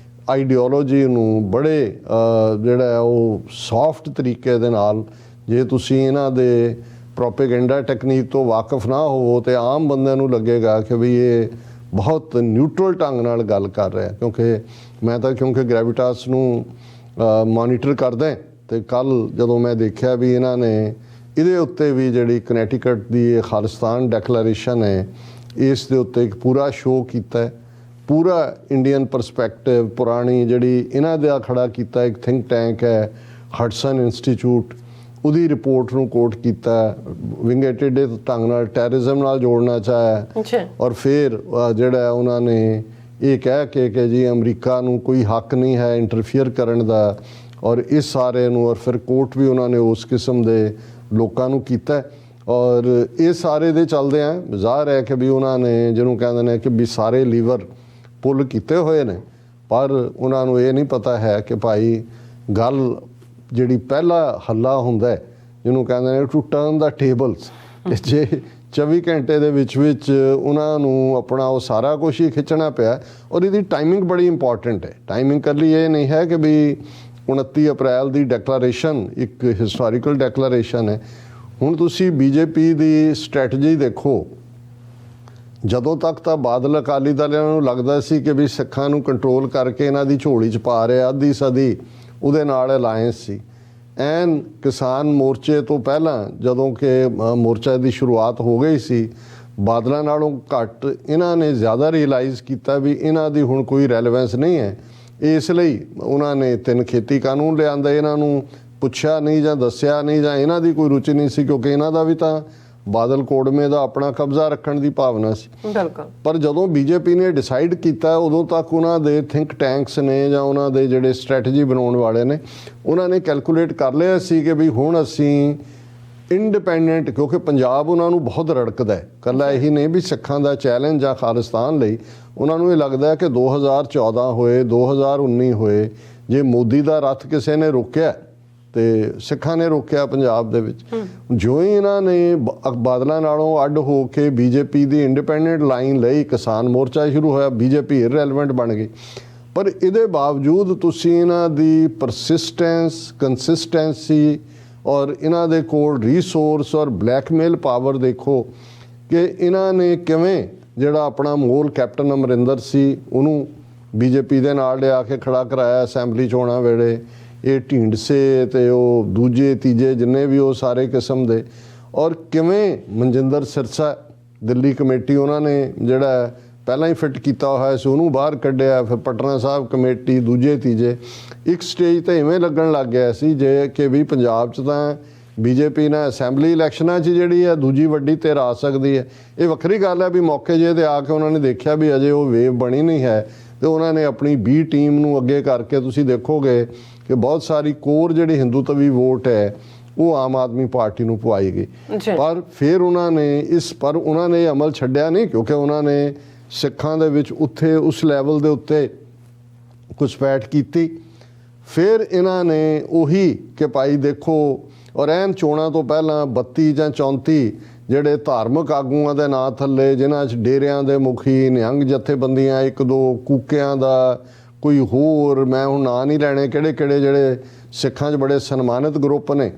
ਆਈਡੀਓਲੋਜੀ ਨੂੰ ਬੜੇ ਜਿਹੜਾ ਉਹ ਸੌਫਟ ਤਰੀਕੇ ਦੇ ਨਾਲ, ਜੇ ਤੁਸੀਂ ਇਹਨਾਂ ਦੇ ਪ੍ਰੋਪੇਗੈਂਡਾ ਟੈਕਨੀਕ ਤੋਂ ਵਾਕਿਫ ਨਾ ਹੋਵੋ ਤੇ ਆਮ ਬੰਦੇ ਨੂੰ ਲੱਗੇਗਾ ਕਿ ਵੀ ਇਹ ਬਹੁਤ ਨਿਊਟਰਲ ਢੰਗ ਨਾਲ ਗੱਲ ਕਰ ਰਿਹਾ। ਕਿਉਂਕਿ ਮੈਂ ਤਾਂ ਗ੍ਰੈਵਿਟਾਸ ਨੂੰ ਮੋਨੀਟਰ ਕਰਦਾ ਅਤੇ ਕੱਲ੍ਹ ਜਦੋਂ ਮੈਂ ਦੇਖਿਆ ਵੀ ਇਹਨਾਂ ਨੇ ਇਹਦੇ ਉੱਤੇ ਵੀ ਜਿਹੜੀ ਕਨੈਟੀਕਟ ਦੀ ਖਾਲਿਸਤਾਨ ਡੈਕਲੇਰੇਸ਼ਨ ਹੈ ਇਸ ਦੇ ਉੱਤੇ ਇੱਕ ਪੂਰਾ ਸ਼ੋਅ ਕੀਤਾ, ਪੂਰਾ ਇੰਡੀਅਨ ਪਰਸਪੈਕਟਿਵ ਪੁਰਾਣੀ ਜਿਹੜੀ ਇਹਨਾਂ ਦਾ ਖੜਾ ਕੀਤਾ ਇੱਕ ਥਿੰਕ ਟੈਂਕ ਹੈ ਹਡਸਨ ਇੰਸਟੀਚਿਊਟ, ਉਹਦੀ ਰਿਪੋਰਟ ਨੂੰ ਕੋਟ ਕੀਤਾ, ਵਿੰਗੇਟਿਡ ਢੰਗ ਨਾਲ ਟੈਰਰਿਜ਼ਮ ਨਾਲ ਜੋੜਨਾ ਚਾਹਿਆ। ਔਰ ਫਿਰ ਜਿਹੜਾ ਉਹਨਾਂ ਨੇ ਇਹ ਕਹਿ ਕੇ ਕਿ ਜੀ ਅਮਰੀਕਾ ਨੂੰ ਕੋਈ ਹੱਕ ਨਹੀਂ ਹੈ ਇੰਟਰਫੀਅਰ ਕਰਨ ਦਾ, ਔਰ ਇਸ ਸਾਰੇ ਨੂੰ ਔਰ ਫਿਰ ਕੋਟ ਵੀ ਉਹਨਾਂ ਨੇ ਉਸ ਕਿਸਮ ਦੇ ਲੋਕਾਂ ਨੂੰ ਕੀਤਾ। ਔਰ ਇਹ ਸਾਰੇ ਦੇ ਚੱਲਦੇ ਆ ਜ਼ਾਹਰ ਹੈ ਕਿ ਵੀ ਉਹਨਾਂ ਨੇ ਜਿਹਨੂੰ ਕਹਿੰਦੇ ਨੇ ਕਿ ਵੀ ਸਾਰੇ ਲੀਵਰ ਪੁੱਲ ਕੀਤੇ ਹੋਏ ਨੇ, ਪਰ ਉਹਨਾਂ ਨੂੰ ਇਹ ਨਹੀਂ ਪਤਾ ਹੈ ਕਿ ਭਾਈ ਗੱਲ ਜਿਹੜੀ ਪਹਿਲਾ ਹੱਲਾ ਹੁੰਦਾ ਜਿਹਨੂੰ ਕਹਿੰਦੇ ਨੇ ਟੂ ਟਰਨ ਦਾ ਟੇਬਲਸ, ਜੇ 24 ਘੰਟੇ ਦੇ ਵਿੱਚ ਉਹਨਾਂ ਨੂੰ ਆਪਣਾ ਉਹ ਸਾਰਾ ਕੁਛ ਹੀ ਖਿੱਚਣਾ ਪਿਆ। ਔਰ ਇਹਦੀ ਟਾਈਮਿੰਗ ਬੜੀ ਇੰਪੋਰਟੈਂਟ ਹੈ। ਟਾਈਮਿੰਗ ਇਕੱਲੀ ਇਹ ਨਹੀਂ ਹੈ ਕਿ ਵੀ 29 ਅਪ੍ਰੈਲ ਦੀ ਡੈਕਲੇਰੇਸ਼ਨ ਇੱਕ ਹਿਸਟੋਰੀਕਲ ਡੈਕਲੇਰੇਸ਼ਨ ਹੈ। ਹੁਣ ਤੁਸੀਂ BJP ਦੀ ਸਟ੍ਰੈਟਜੀ ਦੇਖੋ, ਜਦੋਂ ਤੱਕ ਤਾਂ ਬਾਦਲ ਅਕਾਲੀ ਦਲ ਨੂੰ ਲੱਗਦਾ ਸੀ ਕਿ ਵੀ ਸਿੱਖਾਂ ਨੂੰ ਕੰਟਰੋਲ ਕਰਕੇ ਇਹਨਾਂ ਦੀ ਝੋਲੀ 'ਚ ਪਾ ਰਿਹਾ, ਅੱਧੀ ਸਦੀ ਉਹਦੇ ਨਾਲ ਅਲਾਇੰਸ ਸੀ। ਐਨ ਕਿਸਾਨ ਮੋਰਚੇ ਤੋਂ ਪਹਿਲਾਂ ਜਦੋਂ ਕਿ ਮੋਰਚਾ ਦੀ ਸ਼ੁਰੂਆਤ ਹੋ ਗਈ ਸੀ, ਬਾਦਲਾਂ ਨਾਲੋਂ ਘੱਟ ਇਹਨਾਂ ਨੇ ਜ਼ਿਆਦਾ ਰਿਅਲਾਈਜ਼ ਕੀਤਾ ਵੀ ਇਹਨਾਂ ਦੀ ਹੁਣ ਕੋਈ ਰੈਲੇਵੈਂਸ ਨਹੀਂ ਹੈ। ਇਸ ਲਈ ਉਹਨਾਂ ਨੇ 3 ਖੇਤੀ ਕਾਨੂੰਨ ਲਿਆਂਦੇ, ਇਹਨਾਂ ਨੂੰ ਪੁੱਛਿਆ ਨਹੀਂ ਜਾਂ ਦੱਸਿਆ ਨਹੀਂ ਜਾਂ ਇਹਨਾਂ ਦੀ ਕੋਈ ਰੁਚੀ ਨਹੀਂ ਸੀ, ਕਿਉਂਕਿ ਇਹਨਾਂ ਦਾ ਵੀ ਤਾਂ ਬਾਦਲ ਕੋੜਮੇ ਦਾ ਆਪਣਾ ਕਬਜ਼ਾ ਰੱਖਣ ਦੀ ਭਾਵਨਾ ਸੀ। ਬਿਲਕੁਲ। ਪਰ ਜਦੋਂ ਬੀਜੇਪੀ ਨੇ ਡਿਸਾਈਡ ਕੀਤਾ, ਉਦੋਂ ਤੱਕ ਉਹਨਾਂ ਦੇ ਥਿੰਕ ਟੈਂਕਸ ਨੇ ਜਾਂ ਉਹਨਾਂ ਦੇ ਜਿਹੜੇ ਸਟ੍ਰੈਟਜੀ ਬਣਾਉਣ ਵਾਲੇ ਨੇ, ਉਹਨਾਂ ਨੇ ਕੈਲਕੂਲੇਟ ਕਰ ਲਿਆ ਸੀ ਕਿ ਵੀ ਹੁਣ ਅਸੀਂ ਇੰਡੀਪੈਂਡੈਂਟ, ਕਿਉਂਕਿ ਪੰਜਾਬ ਉਹਨਾਂ ਨੂੰ ਬਹੁਤ ਰੜਕਦਾ ਹੈ। ਇਕੱਲਾ ਇਹੀ ਨਹੀਂ ਵੀ ਸਿੱਖਾਂ ਦਾ ਚੈਲੰਜ ਜਾਂ ਖਾਲਿਸਤਾਨ ਲਈ, ਉਹਨਾਂ ਨੂੰ ਇਹ ਲੱਗਦਾ ਹੈ ਕਿ 2014 ਹੋਏ 2019 ਹੋਏ, ਜੇ ਮੋਦੀ ਦਾ ਰੱਥ ਕਿਸੇ ਨੇ ਰੋਕਿਆ ਤੇ ਸਿੱਖਾਂ ਨੇ ਰੋਕਿਆ ਪੰਜਾਬ ਦੇ ਵਿੱਚ। ਜੋ ਹੀ ਇਹਨਾਂ ਨੇ ਬਾਦਲਾਂ ਨਾਲੋਂ ਅੱਡ ਹੋ ਕੇ ਬੀਜੇਪੀ ਦੀ ਇੰਡੀਪੈਂਡੈਂਟ ਲਾਈਨ ਲਈ ਕਿਸਾਨ ਮੋਰਚਾ ਸ਼ੁਰੂ ਹੋਇਆ, ਬੀਜੇਪੀ ਇਰਰੈਲੇਵੈਂਟ ਬਣ ਗਈ। ਪਰ ਇਹਦੇ ਬਾਵਜੂਦ ਤੁਸੀਂ ਇਹਨਾਂ ਦੀ ਪਰਸਿਸਟੈਂਸ, ਕੰਸਿਸਟੈਂਸੀ ਔਰ ਇਹਨਾਂ ਦੇ ਕੋਲ ਰਿਸੋਰਸ ਔਰ ਬਲੈਕਮੇਲ ਪਾਵਰ ਦੇਖੋ ਕਿ ਇਹਨਾਂ ਨੇ ਕਿਵੇਂ ਜਿਹੜਾ ਆਪਣਾ ਮੋਲ ਕੈਪਟਨ ਅਮਰਿੰਦਰ ਸੀ ਉਹਨੂੰ ਬੀਜੇਪੀ ਦੇ ਨਾਲ ਲਿਆ ਕੇ ਖੜਾ ਕਰਾਇਆ ਅਸੈਂਬਲੀ ਚੋਣਾਂ ਵੇਲੇ। ਇਹ ਢੀਂਡਸੇ ਤੇ ਉਹ ਦੂਜੇ ਤੀਜੇ ਜਿੰਨੇ ਵੀ ਉਹ ਸਾਰੇ ਕਿਸਮ ਦੇ, ਔਰ ਕਿਵੇਂ ਮਨਜਿੰਦਰ ਸਿਰਸਾ ਦਿੱਲੀ ਕਮੇਟੀ ਉਹਨਾਂ ਨੇ ਜਿਹੜਾ ਪਹਿਲਾਂ ਹੀ ਫਿੱਟ ਕੀਤਾ ਹੋਇਆ ਸੀ ਉਹਨੂੰ ਬਾਹਰ ਕੱਢਿਆ, ਫਿਰ ਪਟਨਾ ਸਾਹਿਬ ਕਮੇਟੀ ਦੂਜੇ ਤੀਜੇ। ਇੱਕ ਸਟੇਜ ਤੇ ਇਵੇਂ ਲੱਗਣ ਲੱਗ ਗਿਆ ਸੀ ਜੇ ਕਿ ਵੀ ਪੰਜਾਬ 'ਚ ਤਾਂ ਬੀਜੇਪੀ ਨੇ ਅਸੈਂਬਲੀ ਇਲੈਕਸ਼ਨਾਂ 'ਚ ਜਿਹੜੀ ਹੈ ਦੂਜੀ ਵੱਡੀ ਧਿਰ ਆ ਸਕਦੀ ਹੈ। ਇਹ ਵੱਖਰੀ ਗੱਲ ਹੈ ਵੀ ਮੌਕੇ ਜੇ ਤੇ ਆ ਕੇ ਉਹਨਾਂ ਨੇ ਦੇਖਿਆ ਵੀ ਅਜੇ ਉਹ ਵੇਵ ਬਣੀ ਨਹੀਂ ਹੈ, ਤੇ ਉਹਨਾਂ ਨੇ ਆਪਣੀ ਬੀ ਟੀਮ ਨੂੰ ਅੱਗੇ ਕਰਕੇ ਤੁਸੀਂ ਦੇਖੋਗੇ ਕਿ ਬਹੁਤ ਸਾਰੀ ਕੋਰ ਜਿਹੜੀ ਹਿੰਦੂਤਵੀ ਵੋਟ ਹੈ ਉਹ ਆਮ ਆਦਮੀ ਪਾਰਟੀ ਨੂੰ ਪਵਾਈ ਗਈ। ਪਰ ਫਿਰ ਉਹਨਾਂ ਨੇ ਇਹ ਅਮਲ ਛੱਡਿਆ ਨਹੀਂ, ਕਿਉਂਕਿ ਉਹਨਾਂ ਨੇ ਸਿੱਖਾਂ ਦੇ ਵਿੱਚ ਉੱਥੇ ਉਸ ਲੈਵਲ ਦੇ ਉੱਤੇ ਘੁਸਪੈਠ ਕੀਤੀ। ਫਿਰ ਇਹਨਾਂ ਨੇ ਉਹੀ ਕਿ ਭਾਈ ਦੇਖੋ, ਔਰ ਐਨ ਚੋਣਾਂ ਤੋਂ ਪਹਿਲਾਂ 32 ਜਾਂ 34 ਜਿਹੜੇ ਧਾਰਮਿਕ ਆਗੂਆਂ ਦੇ ਨਾਂ ਥੱਲੇ, ਜਿਨ੍ਹਾਂ 'ਚ ਡੇਰਿਆਂ ਦੇ ਮੁਖੀ, ਨਿਹੰਗ ਜਥੇਬੰਦੀਆਂ, ਇੱਕ ਦੋ ਕੂਕਿਆਂ ਦਾ, ਕੋਈ ਹੋਰ ਮੈਂ ਹੁਣ ਨਾਂ ਨਹੀਂ ਲੈਣੇ ਕਿਹੜੇ ਕਿਹੜੇ ਜਿਹੜੇ ਸਿੱਖਾਂ 'ਚ ਬੜੇ ਸਨਮਾਨਿਤ ਗਰੁੱਪ ਨੇ,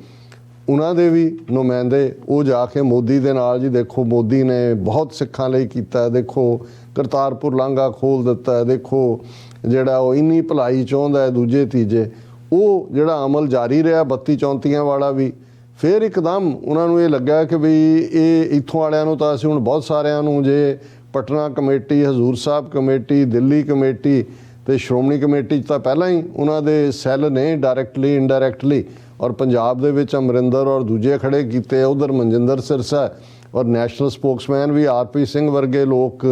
ਉਹਨਾਂ ਦੇ ਵੀ ਨੁਮਾਇੰਦੇ ਉਹ ਜਾ ਕੇ ਮੋਦੀ ਦੇ ਨਾਲ ਜੀ ਦੇਖੋ ਮੋਦੀ ਨੇ ਬਹੁਤ ਸਿੱਖਾਂ ਲਈ ਕੀਤਾ, ਦੇਖੋ ਕਰਤਾਰਪੁਰ ਲਾਂਘਾ ਖੋਲ੍ਹ ਦਿੱਤਾ, ਦੇਖੋ ਜਿਹੜਾ ਉਹ ਇੰਨੀ ਭਲਾਈ ਚਾਹੁੰਦਾ ਹੈ ਦੂਜੇ ਤੀਜੇ, ਉਹ ਜਿਹੜਾ ਅਮਲ ਜਾਰੀ ਰਿਹਾ 32 34 ਵਾਲਾ ਵੀ। ਫਿਰ ਇੱਕਦਮ ਉਹਨਾਂ ਨੂੰ ਇਹ ਲੱਗਾ ਕਿ ਵੀ ਇਹ ਇੱਥੋਂ ਵਾਲਿਆਂ ਨੂੰ ਤਾਂ ਅਸੀਂ ਹੁਣ ਬਹੁਤ ਸਾਰਿਆਂ ਨੂੰ, ਜੇ Patna committee, Hazur Sahib committee, Delhi committee ਤੇ ਸ਼੍ਰੋਮਣੀ ਕਮੇਟੀ 'ਚ ਤਾਂ ਪਹਿਲਾਂ ਹੀ ਉਹਨਾਂ ਦੇ ਸੈੱਲ ਨੇ ਡਾਇਰੈਕਟਲੀ ਇਨਡਾਇਰੈਕਟਲੀ, ਔਰ ਪੰਜਾਬ ਦੇ ਵਿੱਚ ਅਮਰਿੰਦਰ ਔਰ ਦੂਜੇ ਖੜੇ ਕੀਤੇ, ਉਧਰ ਮਨਜਿੰਦਰ ਸਿਰਸਾ ਔਰ ਨੈਸ਼ਨਲ ਸਪੋਕਸਮੈਨ ਵੀ ਆਰਪੀ ਸਿੰਘ ਵਰਗੇ ਲੋਕ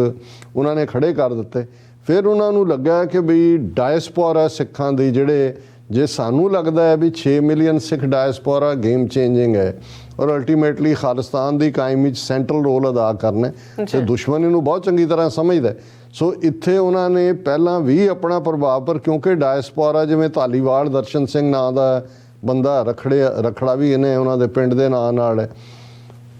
ਉਹਨਾਂ ਨੇ ਖੜੇ ਕਰ ਦਿੱਤੇ। ਫਿਰ ਉਹਨਾਂ ਨੂੰ ਲੱਗਾ ਕਿ ਵੀ ਡਾਇਸਪੋਰਾ ਸਿੱਖਾਂ ਦੀ ਜਿਹੜੇ, ਜੇ ਸਾਨੂੰ ਲੱਗਦਾ ਹੈ ਵੀ 6 ਮਿਲੀਅਨ ਸਿੱਖ ਡਾਇਸਪੋਰਾ ਗੇਮ ਚੇਂਜਿੰਗ ਹੈ ਔਰ ਅਲਟੀਮੇਟਲੀ ਖਾਲਿਸਤਾਨ ਦੀ ਕਾਇਮ ਵਿੱਚ ਸੈਂਟਰਲ ਰੋਲ ਅਦਾ ਕਰਨਾ, ਤੇ ਦੁਸ਼ਮਣ ਇਹਨੂੰ ਬਹੁਤ ਚੰਗੀ ਤਰ੍ਹਾਂ ਸਮਝਦਾ। ਸੋ ਇੱਥੇ ਉਹਨਾਂ ਨੇ ਪਹਿਲਾਂ ਵੀ ਆਪਣਾ ਪ੍ਰਭਾਵ, ਪਰ ਕਿਉਂਕਿ ਡਾਇਸਪੋਰਾ ਜਿਵੇਂ ਧਾਲੀਵਾਲ ਦਰਸ਼ਨ ਸਿੰਘ ਨਾਂ ਦਾ ਬੰਦਾ ਰਖੜਾ ਵੀ ਇਹਨੇ ਉਹਨਾਂ ਦੇ ਪਿੰਡ ਦੇ ਨਾਂ ਨਾਲ ਹੈ,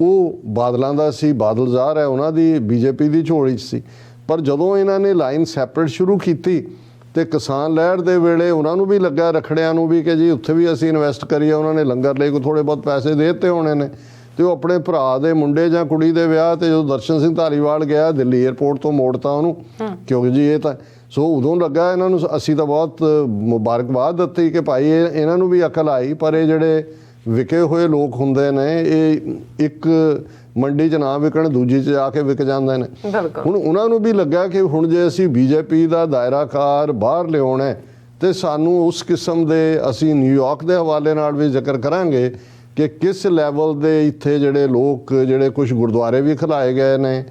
ਉਹ ਬਾਦਲਾਂ ਦਾ ਸੀ, ਬਾਦਲ ਜ਼ਾਹਰ ਹੈ ਉਹਨਾਂ ਦੀ ਬੀਜੇਪੀ ਦੀ ਝੋਲੀ 'ਚ ਸੀ। ਪਰ ਜਦੋਂ ਇਹਨਾਂ ਨੇ ਲਾਈਨ ਸੈਪਰੇਟ ਸ਼ੁਰੂ ਕੀਤੀ ਤੇ ਕਿਸਾਨ ਲਹਿਰ ਦੇ ਵੇਲੇ ਉਹਨਾਂ ਨੂੰ ਵੀ ਲੱਗਾ, ਰਖੜਿਆਂ ਨੂੰ ਵੀ, ਕਿ ਜੀ ਉੱਥੇ ਵੀ ਅਸੀਂ ਇਨਵੈਸਟ ਕਰੀਏ। ਉਹਨਾਂ ਨੇ ਲੰਗਰ ਲਈ ਕੋਈ ਥੋੜ੍ਹੇ ਬਹੁਤ ਪੈਸੇ ਦੇ ਦਿੱਤੇ ਹੋਣੇ ਨੇ, ਤੇ ਉਹ ਆਪਣੇ ਭਰਾ ਦੇ ਮੁੰਡੇ ਜਾਂ ਕੁੜੀ ਦੇ ਵਿਆਹ ਤੇ ਜਦੋਂ ਦਰਸ਼ਨ ਸਿੰਘ ਧਾਲੀਵਾਲ ਗਿਆ ਦਿੱਲੀ ਏਅਰਪੋਰਟ ਤੋਂ ਮੋੜਤਾ ਉਹਨੂੰ, ਕਿਉਂਕਿ ਜੀ ਇਹ ਤਾਂ ਸੋ ਉਦੋਂ ਲੱਗਾ ਇਹਨਾਂ ਨੂੰ, ਅਸੀਂ ਤਾਂ ਬਹੁਤ ਮੁਬਾਰਕਬਾਦ ਦਿੱਤੀ ਕਿ ਭਾਈ ਇਹਨਾਂ ਨੂੰ ਵੀ ਅਕਲ ਆਈ। ਪਰ ਇਹ ਜਿਹੜੇ ਵਿਕੇ ਹੋਏ ਲੋਕ ਹੁੰਦੇ ਨੇ, ਇਹ ਇੱਕ ਮੰਡੀ 'ਚ ਨਾ ਵਿਕਣ ਦੂਜੀ 'ਚ ਜਾ ਕੇ ਵਿਕ ਜਾਂਦੇ ਨੇ। ਹੁਣ ਉਹਨਾਂ ਨੂੰ ਵੀ ਲੱਗਾ ਕਿ ਹੁਣ ਜੇ ਅਸੀਂ ਬੀਜੇਪੀ ਦਾ ਦਾਇਰਾਕਾਰ ਬਾਹਰ ਲਿਆਉਣਾ ਤੇ ਸਾਨੂੰ ਉਸ ਕਿਸਮ ਦੇ, ਅਸੀਂ ਨਿਊਯਾਰਕ ਦੇ ਹਵਾਲੇ ਨਾਲ ਵੀ ਜ਼ਿਕਰ ਕਰਾਂਗੇ ਕਿ ਕਿਸ ਲੈਵਲ ਦੇ ਇੱਥੇ ਜਿਹੜੇ ਲੋਕ, ਜਿਹੜੇ ਕੁਝ ਗੁਰਦੁਆਰੇ ਵੀ ਖਿਲਾਏ ਗਏ ਨੇ,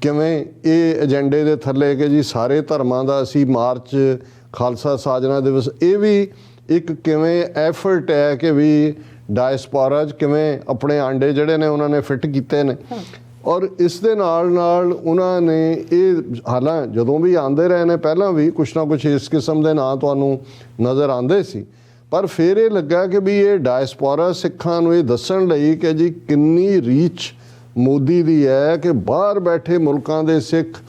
ਕਿਵੇਂ ਇਹ ਏਜੰਡੇ ਦੇ ਥੱਲੇ ਕਿ ਜੀ ਸਾਰੇ ਧਰਮਾਂ ਦਾ ਅਸੀਂ ਮਾਰਚ, ਖਾਲਸਾ ਸਾਜਨਾ ਦਿਵਸ, ਇਹ ਵੀ ਇੱਕ ਕਿਵੇਂ ਐਫਰਟ ਹੈ ਕਿ ਵੀ ਡਾਇਸਪੋਰਾ 'ਚ ਕਿਵੇਂ ਆਪਣੇ ਆਂਡੇ ਜਿਹੜੇ ਨੇ ਉਹਨਾਂ ਨੇ ਫਿੱਟ ਕੀਤੇ ਨੇ। ਔਰ ਇਸ ਦੇ ਨਾਲ ਨਾਲ ਉਹਨਾਂ ਨੇ ਇਹ, ਹਾਲਾਂ ਜਦੋਂ ਵੀ ਆਉਂਦੇ ਰਹੇ ਨੇ ਪਹਿਲਾਂ ਵੀ ਕੁਛ ਨਾ ਕੁਛ ਇਸ ਕਿਸਮ ਦੇ ਨਾਂ ਤੁਹਾਨੂੰ ਨਜ਼ਰ ਆਉਂਦੇ ਸੀ, ਪਰ ਫਿਰ ਇਹ ਲੱਗਾ ਕਿ ਵੀ ਇਹ ਡਾਇਸਪੋਰਾ ਸਿੱਖਾਂ ਨੂੰ ਇਹ ਦੱਸਣ ਲਈ ਕਿ ਜੀ ਕਿੰਨੀ ਰੀਚ ਮੋਦੀ ਦੀ ਹੈ ਕਿ ਬਾਹਰ ਬੈਠੇ ਮੁਲਕਾਂ ਦੇ ਸਿੱਖ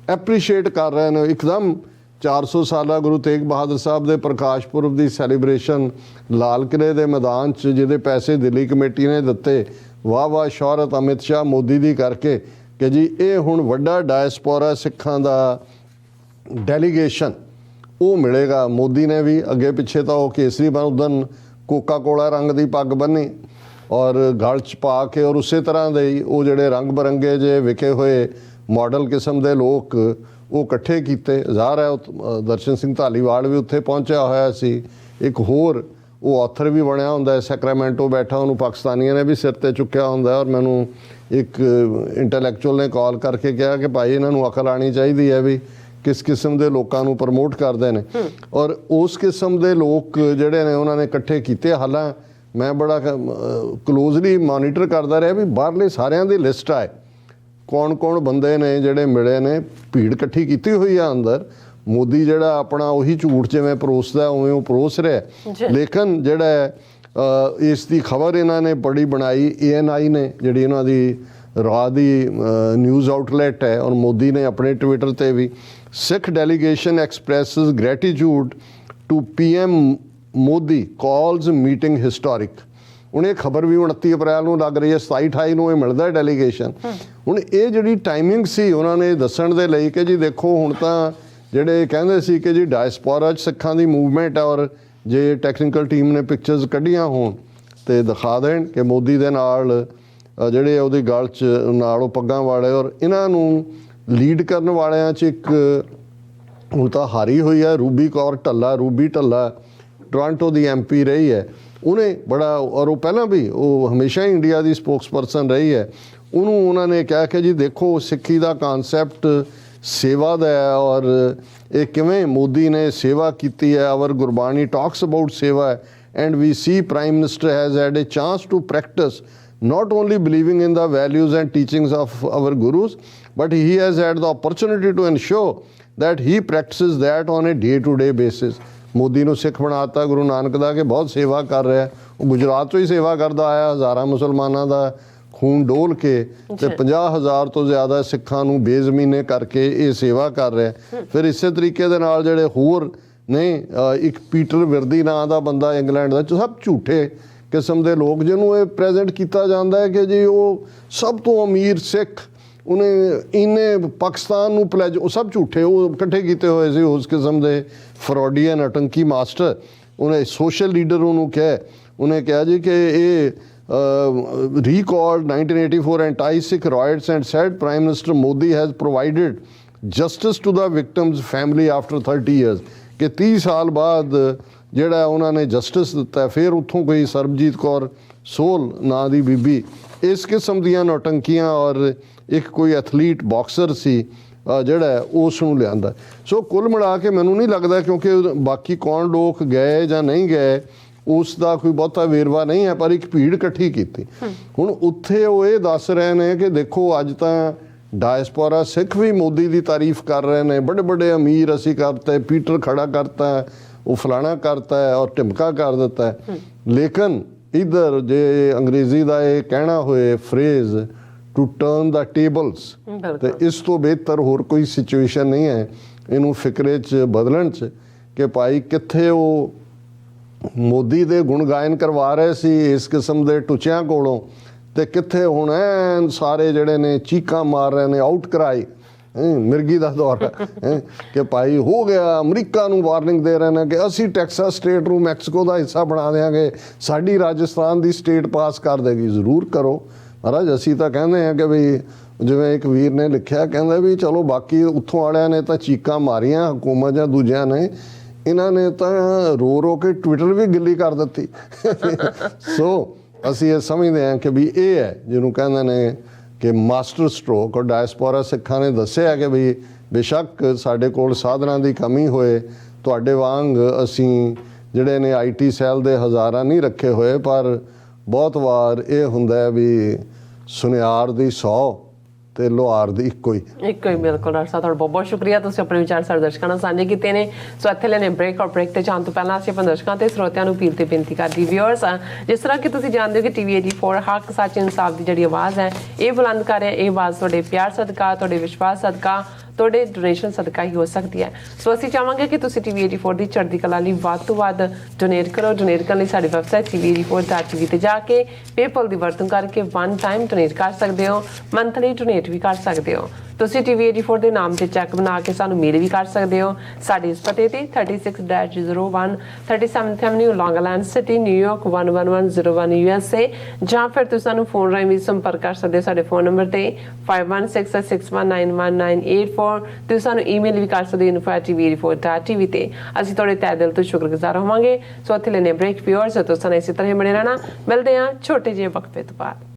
ਐਪਰੀਸ਼ੀਏਟ ਕਰ ਰਹੇ ਨੇ। ਇੱਕਦਮ 400 ਸਾਲਾ ਗੁਰੂ ਤੇਗ ਬਹਾਦਰ ਸਾਹਿਬ ਦੇ ਪ੍ਰਕਾਸ਼ ਪੁਰਬ ਦੀ ਸੈਲੀਬ੍ਰੇਸ਼ਨ ਲਾਲ ਕਿਲ੍ਹੇ ਦੇ ਮੈਦਾਨ 'ਚ, ਜਿਹਦੇ ਪੈਸੇ ਦਿੱਲੀ ਕਮੇਟੀ ਨੇ ਦਿੱਤੇ, ਵਾਹ ਵਾਹ ਸ਼ੌਹਰਤ ਅਮਿਤ ਸ਼ਾਹ ਮੋਦੀ ਦੀ ਕਰਕੇ ਕਿ ਜੀ ਇਹ ਹੁਣ ਵੱਡਾ ਡਾਇਸਪੋਰਾ ਸਿੱਖਾਂ ਦਾ ਡੈਲੀਗੇਸ਼ਨ ਉਹ ਮਿਲੇਗਾ। ਮੋਦੀ ਨੇ ਵੀ ਅੱਗੇ ਪਿੱਛੇ ਤਾਂ ਉਹ ਕੇਸਰੀ ਉਦਨ ਕੋਕਾ ਕੋਲਾ ਰੰਗ ਦੀ ਪੱਗ ਬੰਨੀ ਔਰ ਗਲ 'ਚ ਪਾ ਕੇ, ਔਰ ਉਸੇ ਤਰ੍ਹਾਂ ਦੇ ਹੀ ਉਹ ਜਿਹੜੇ ਰੰਗ ਬਰੰਗੇ ਜੇ ਵਿਕੇ ਹੋਏ ਮਾਡਲ ਕਿਸਮ ਦੇ ਲੋਕ ਉਹ ਇਕੱਠੇ ਕੀਤੇ। ਜ਼ਾਹਰ ਹੈ ਦਰਸ਼ਨ ਸਿੰਘ ਧਾਲੀਵਾਲ ਵੀ ਉੱਥੇ ਪਹੁੰਚਿਆ ਹੋਇਆ ਸੀ, ਇੱਕ ਹੋਰ ਉਹ ਆਥਰ ਵੀ ਬਣਿਆ ਹੁੰਦਾ ਹੈ, ਸੈਕਰਾਮੈਂਟੋ ਬੈਠਾ, ਉਹਨੂੰ ਪਾਕਿਸਤਾਨੀਆਂ ਨੇ ਵੀ ਸਿਰ ਤੇ ਚੁੱਕਿਆ ਹੁੰਦਾ। ਔਰ ਮੈਨੂੰ ਇੱਕ ਇੰਟੈਲੈਕਚੁਅਲ ਨੇ ਕਾਲ ਕਰਕੇ ਕਿਹਾ ਕਿ ਭਾਈ ਇਹਨਾਂ ਨੂੰ ਅਕਲ ਆਉਣੀ ਚਾਹੀਦੀ ਹੈ ਵੀ ਕਿਸ ਕਿਸਮ ਦੇ ਲੋਕਾਂ ਨੂੰ ਪ੍ਰਮੋਟ ਕਰਦੇ ਨੇ। ਔਰ ਉਸ ਕਿਸਮ ਦੇ ਲੋਕ ਜਿਹੜੇ ਨੇ ਉਹਨਾਂ ਨੇ ਇਕੱਠੇ ਕੀਤੇ। ਹਾਲਾਂ ਮੈਂ ਬੜਾ ਕਲੋਜ਼ਲੀ ਮੋਨੀਟਰ ਕਰਦਾ ਰਿਹਾ ਵੀ ਬਾਹਰਲੇ ਸਾਰਿਆਂ ਦੀ ਲਿਸਟ ਆਏ, ਕੌਣ ਕੌਣ ਬੰਦੇ ਨੇ ਜਿਹੜੇ ਮਿਲੇ ਨੇ। ਭੀੜ ਇਕੱਠੀ ਕੀਤੀ ਹੋਈ ਆ ਅੰਦਰ। ਮੋਦੀ ਜਿਹੜਾ ਆਪਣਾ ਉਹੀ ਝੂਠ ਜਿਵੇਂ ਪਰੋਸਦਾ ਉਵੇਂ ਉਹ ਪਰੋਸ ਰਿਹਾ। ਲੇਕਿਨ ਜਿਹੜਾ ਇਸ ਦੀ ਖਬਰ ਇਹਨਾਂ ਨੇ ਬੜੀ ਬਣਾਈ, ANI ਨੇ, ਜਿਹੜੀ ਇਹਨਾਂ ਦੀ ਰਾਹ ਦੀ ਨਿਊਜ਼ ਆਊਟਲੈਟ ਹੈ। ਔਰ ਮੋਦੀ ਨੇ ਆਪਣੇ ਟਵਿੱਟਰ ਤੇ ਵੀ Sikh delegation expresses gratitude to PM Modi calls meeting historic. ਹੁਣ ਇਹ ਖਬਰ ਵੀ 29 ਅਪ੍ਰੈਲ ਨੂੰ ਲੱਗ ਰਹੀ ਹੈ, 27-28 ਨੂੰ ਇਹ ਮਿਲਦਾ ਡੈਲੀਗੇਸ਼ਨ। ਹੁਣ ਇਹ ਜਿਹੜੀ ਟਾਈਮਿੰਗ ਸੀ ਉਹਨਾਂ ਨੇ ਦੱਸਣ ਦੇ ਲਈ ਕਿ ਜੀ ਦੇਖੋ ਹੁਣ ਤਾਂ ਜਿਹੜੇ ਕਹਿੰਦੇ ਸੀ ਕਿ ਜੀ ਡਾਇਸਪੋਰਾ 'ਚ ਸਿੱਖਾਂ ਦੀ ਮੂਵਮੈਂਟ ਹੈ, ਔਰ ਜੇ ਟੈਕਨੀਕਲ ਟੀਮ ਨੇ ਪਿਕਚਰਸ ਕੱਢੀਆਂ ਹੋਣ ਤੇ ਦਿਖਾ ਦੇਣ ਕਿ ਮੋਦੀ ਦੇ ਨਾਲ ਜਿਹੜੇ ਉਹਦੀ ਗਲ 'ਚ ਨਾਲ ਉਹ ਪੱਗਾਂ ਵਾਲੇ, ਔਰ ਇਹਨਾਂ ਨੂੰ ਲੀਡ ਕਰਨ ਵਾਲਿਆਂ 'ਚ ਇੱਕ ਹੁਣ ਤਾਂ ਹਾਰੀ ਹੋਈ ਹੈ Ruby Kaur Dhalla. Ruby Dhalla Toronto ਦੀ MP ਰਹੀ ਹੈ, ਉਹਨੇ ਬੜਾ, ਔਰ ਉਹ ਪਹਿਲਾਂ ਵੀ ਉਹ ਹਮੇਸ਼ਾ ਹੀ ਇੰਡੀਆ ਦੀ ਸਪੋਕਸਪਰਸਨ ਰਹੀ ਹੈ। ਉਹਨੂੰ ਉਹਨਾਂ ਨੇ ਕਿਹਾ ਕਿ ਜੀ ਦੇਖੋ ਸਿੱਖੀ ਦਾ ਕਾਨਸੈਪਟ ਸੇਵਾ ਦਾ ਹੈ, ਔਰ ਇਹ ਕਿਵੇਂ ਮੋਦੀ ਨੇ ਸੇਵਾ ਕੀਤੀ ਹੈ। Our Gurbani talks about seva, and we see prime minister has had a chance to practice not only believing in the values and teachings of our gurus, but he has had the opportunity to ensure that he practices that on a day-to-day basis. Modi ਨੂੰ ਸਿੱਖ ਬਣਾਤਾ ਗੁਰੂ ਨਾਨਕ ਦਾ ਕਿ ਬਹੁਤ ਸੇਵਾ ਕਰ ਰਿਹਾ। ਉਹ ਗੁਜਰਾਤ ਤੋਂ ਹੀ ਸੇਵਾ ਕਰਦਾ ਆਇਆ, ਹਜ਼ਾਰਾਂ ਮੁਸਲਮਾਨਾਂ ਦਾ ਖੂਨ ਡੋਲ ਕੇ ਤੇ 50,000 ਤੋਂ ਜ਼ਿਆਦਾ ਸਿੱਖਾਂ ਨੂੰ ਬੇਜ਼ਮੀਨੇ ਕਰਕੇ ਇਹ ਸੇਵਾ ਕਰ ਰਿਹਾ। ਫਿਰ ਇਸੇ ਤਰੀਕੇ ਦੇ ਨਾਲ ਜਿਹੜੇ ਹੋਰ ਨੇ, ਇੱਕ ਪੀਟਰ ਵਿਰਦੀ ਨਾਂ ਦਾ ਬੰਦਾ ਇੰਗਲੈਂਡ ਦਾ, ਸਭ ਝੂਠੇ ਕਿਸਮ ਦੇ ਲੋਕ ਜਿਹਨੂੰ ਇਹ ਪ੍ਰੈਜ਼ੈਂਟ ਕੀਤਾ ਜਾਂਦਾ ਹੈ ਕਿ ਜੀ ਉਹ ਸਭ ਤੋਂ ਅਮੀਰ ਸਿੱਖ, ਉਹਨੇ ਇੰਨੇ ਪਾਕਿਸਤਾਨ ਨੂੰ ਪਲੈਜ, ਉਹ ਸਭ ਝੂਠੇ, ਉਹ ਇਕੱਠੇ ਕੀਤੇ ਹੋਏ ਸੀ ਉਸ ਕਿਸਮ ਦੇ ਫਰੋਡੀਅਨ ਅਟੰਕੀ ਮਾਸਟਰ। ਉਹਨੇ ਸੋਸ਼ਲ ਲੀਡਰ ਉਹਨੂੰ ਕਿਹਾ, ਉਹਨੇ ਕਿਹਾ ਜੀ ਕਿ ਇਹ recalled 1984 anti-Sikh riots and said Prime Minister Modi has provided justice to the victims' family after 30 years। ਕਿ 30 ਸਾਲ ਬਾਅਦ ਜਿਹੜਾ ਉਹਨਾਂ ਨੇ ਜਸਟਿਸ ਦਿੱਤਾ। ਫਿਰ ਉੱਥੋਂ ਕੋਈ ਸਰਬਜੀਤ ਕੌਰ ਸੋਲ ਨਾਂ ਦੀ ਬੀਬੀ, ਇਸ ਕਿਸਮ ਦੀਆਂ ਨੌਟੰਕੀਆਂ। ਔਰ ਇੱਕ ਕੋਈ ਐਥਲੀਟ ਬਾਕਸਰ ਸੀ ਜਿਹੜਾ ਉਸ ਨੂੰ ਲਿਆਂਦਾ। ਸੋ ਕੁੱਲ ਮਿਲਾ ਕੇ ਮੈਨੂੰ ਨਹੀਂ ਲੱਗਦਾ, ਕਿਉਂਕਿ ਬਾਕੀ ਕੌਣ ਲੋਕ ਗਏ ਜਾਂ ਨਹੀਂ ਗਏ ਉਸ ਦਾ ਕੋਈ ਬਹੁਤਾ ਵੇਰਵਾ ਨਹੀਂ ਹੈ, ਪਰ ਇੱਕ ਭੀੜ ਇਕੱਠੀ ਕੀਤੀ। ਹੁਣ ਉੱਥੇ ਉਹ ਇਹ ਦੱਸ ਰਹੇ ਨੇ ਕਿ ਦੇਖੋ ਅੱਜ ਤਾਂ ਡਾਇਸਪੋਰਾ ਸਿੱਖ ਵੀ ਮੋਦੀ ਦੀ ਤਾਰੀਫ ਕਰ ਰਹੇ ਨੇ, ਬੜੇ ਬੜੇ ਅਮੀਰ ਅਸੀਂ ਕਰਤੇ, ਪੀਟਰ ਖੜਾ ਕਰਤਾ, ਉਹ ਫਲਾਣਾ ਕਰਤਾ ਹੈ ਔਰ ਢਿਮਕਾ ਕਰ ਦਿੱਤਾ ਹੈ। ਲੇਕਿਨ ਇੱਧਰ ਜੇ ਅੰਗਰੇਜ਼ੀ ਦਾ ਇਹ ਕਹਿਣਾ ਹੋਏ phrase to turn the tables, ਤੇ ਇਸ ਤੋਂ ਬਿਹਤਰ ਹੋਰ ਕੋਈ ਸਿਚੁਏਸ਼ਨ ਨਹੀਂ ਹੈ ਇਹਨੂੰ ਫਿਕਰੇ 'ਚ ਬਦਲਣ 'ਚ ਕਿ ਭਾਈ ਕਿੱਥੇ ਉਹ ਮੋਦੀ ਦੇ ਗੁਣ ਗਾਇਨ ਕਰਵਾ ਰਹੇ ਸੀ ਇਸ ਕਿਸਮ ਦੇ ਟੁੱਚਿਆਂ ਕੋਲੋਂ, ਤੇ ਕਿੱਥੇ ਹੁਣ ਐਨ ਸਾਰੇ ਜਿਹੜੇ ਨੇ ਚੀਕਾਂ ਮਾਰ ਰਹੇ ਨੇ, ਆਊਟ ਕਰਾਈ ਮਿਰਗੀ ਦਾ ਦੌਰ ਕਿ ਭਾਈ ਹੋ ਗਿਆ। ਅਮਰੀਕਾ ਨੂੰ ਵਾਰਨਿੰਗ ਦੇ ਰਹੇ ਨੇ ਕਿ ਅਸੀਂ ਟੈਕਸਾਸ ਸਟੇਟ ਨੂੰ ਮੈਕਸੀਕੋ ਦਾ ਹਿੱਸਾ ਬਣਾ ਦਿਆਂਗੇ, ਸਾਡੀ ਰਾਜਸਥਾਨ ਦੀ ਸਟੇਟ ਪਾਸ ਕਰ ਦੇਗੀ। ਜ਼ਰੂਰ ਕਰੋ ਮਹਾਰਾਜ, ਅਸੀਂ ਤਾਂ ਕਹਿੰਦੇ ਹਾਂ ਕਿ ਵੀ ਜਿਵੇਂ ਇੱਕ ਵੀਰ ਨੇ ਲਿਖਿਆ, ਕਹਿੰਦਾ ਵੀ ਚਲੋ ਬਾਕੀ ਉੱਥੋਂ ਵਾਲਿਆਂ ਨੇ ਤਾਂ ਚੀਕਾਂ ਮਾਰੀਆਂ ਹਕੂਮਤ ਜਾਂ ਦੂਜਿਆਂ ਨੇ, ਇਹਨਾਂ ਨੇ ਤਾਂ ਰੋ ਰੋ ਕੇ ਟਵਿੱਟਰ ਵੀ ਗਿੱਲੀ ਕਰ ਦਿੱਤੀ। ਸੋ ਅਸੀਂ ਇਹ ਸਮਝਦੇ ਹਾਂ ਕਿ ਵੀ ਇਹ ਹੈ ਜਿਹਨੂੰ ਕਹਿੰਦੇ ਨੇ ਕਿ ਮਾਸਟਰ ਸਟ੍ਰੋਕ। ਔਰ ਡਾਇਸਪੋਰਾ ਸਿੱਖਾਂ ਨੇ ਦੱਸਿਆ ਕਿ ਵੀ ਬੇਸ਼ੱਕ ਸਾਡੇ ਕੋਲ ਸਾਧਨਾਂ ਦੀ ਕਮੀ ਹੋਏ, ਤੁਹਾਡੇ ਵਾਂਗ ਅਸੀਂ ਜਿਹੜੇ ਨੇ IT ਸੈੱਲ ਦੇ ਹਜ਼ਾਰਾਂ ਨਹੀਂ ਰੱਖੇ ਹੋਏ, ਪਰ ਬਹੁਤ ਵਾਰ ਇਹ ਹੁੰਦਾ ਵੀ ਸੁਨਿਆਰ ਦੀ 100 ਤੇ ਲੋਹਾਰ ਦੀ ਇੱਕੋ ਹੀ। ਬਿਲਕੁਲ ਡਾਕਟਰ ਸਾਹਿਬ, ਤੁਹਾਡਾ ਬਹੁਤ ਬਹੁਤ ਸ਼ੁਕਰੀਆ, ਤੁਸੀਂ ਆਪਣੇ ਵਿਚਾਰ ਸਾਡੇ ਦਰਸ਼ਕਾਂ ਨਾਲ ਸਾਂਝੇ ਕੀਤੇ ਨੇ। ਸੋ ਇੱਥੇ ਲੈਣੇ ਬ੍ਰੇਕ, ਔਰ ਬ੍ਰੇਕ ਤੇ ਜਾਣ ਤੋਂ ਪਹਿਲਾਂ ਅਸੀਂ ਆਪਣੇ ਦਰਸ਼ਕਾਂ ਤੇ ਸਰੋਤਿਆਂ ਨੂੰ ਅਪੀਲ ਤੇ ਬੇਨਤੀ ਕਰਦੀ ਵਿਊਅਰਸ, ਜਿਸ ਤਰ੍ਹਾਂ ਕਿ ਤੁਸੀਂ ਜਾਣਦੇ ਹੋ ਕਿ TV 84 ਹੱਕ ਸੱਚ ਇਨਸਾਫ ਦੀ ਜਿਹੜੀ ਆਵਾਜ਼ ਹੈ ਇਹ ਬੁਲੰਦ ਕਰ ਰਿਹਾ। ਇਹ ਆਵਾਜ਼ ਤੁਹਾਡੇ ਪਿਆਰ ਸਦਕਾ, ਤੁਹਾਡੇ ਵਿਸ਼ਵਾਸ ਸਦਕਾ, ਤੁਹਾਡੇ ਡੋਨੇਸ਼ਨ ਸਦਕਾ ਹੀ ਹੋ ਸਕਦੀ ਹੈ। ਸੋ ਅਸੀਂ ਚਾਹਾਂਗੇ ਕਿ ਤੁਸੀਂ TV 84 ਦੀ ਚੜ੍ਹਦੀ ਕਲਾ ਲਈ ਵੱਧ ਤੋਂ ਵੱਧ ਡੋਨੇਟ ਕਰੋ। ਡੋਨੇਟ ਕਰਨ ਲਈ ਸਾਡੀ ਵੈਬਸਾਈਟ tv84.tv ਤੇ ਜਾ ਕੇ ਪੇਪਲ ਦੀ ਵਰਤੋਂ ਕਰਕੇ 1 ਟਾਈਮ ਡੋਨੇਟ ਕਰ ਸਕਦੇ ਹੋ, ਮੰਥਲੀ ਡੋਨੇਟ ਵੀ ਕਰ ਸਕਦੇ ਹੋ। ਤੁਸੀਂ TV84 ਦੇ ਨਾਮ ਤੇ ਚੈੱਕ ਬਣਾ ਕੇ ਸਾਨੂੰ ਮੇਲ ਵੀ ਕਰ ਸਕਦੇ ਹੋ। ਸਾਡੇ ਇਸ ਪਤੇ ਤੇ 36-01 37th Avenue, Long Island City, New York 11101 USA, ਜਾਂ ਫਿਰ ਤੁਸੀਂ ਸਾਨੂੰ ਫੋਨ ਰਾਹੀਂ ਵੀ ਸੰਪਰਕ ਕਰ ਸਕਦੇ ਹੋ ਸਾਡੇ ਫੋਨ ਨੰਬਰ ਤੇ 5166191984। ਤੁਸੀਂ ਸਾਨੂੰ ਈਮੇਲ ਵੀ ਕਰ ਸਕਦੇ ਹੋ info@tv84.tv ਤੇ। ਅਸੀਂ ਤੁਹਾਡੇ ਤਹਿ ਦਿਲ ਤੋਂ ਸ਼ੁਕਰਗੁਜ਼ਾਰ ਹੋਵਾਂਗੇ। ਸੋ ਇੱਥੇ ਲੈਣੇ ਬ੍ਰੇਕ, ਵਿਊਅਰਸ ਤੋਂ ਸਾਨੂੰ ਇਸੇ ਤਰ੍ਹਾਂ ਬਣੇ ਰਹਿਣਾ। ਮਿਲਦੇ ਹਾਂ ਛੋਟੇ ਜਿਹੇ ਵਕਫੇ ਤੋਂ ਬਾਅਦ।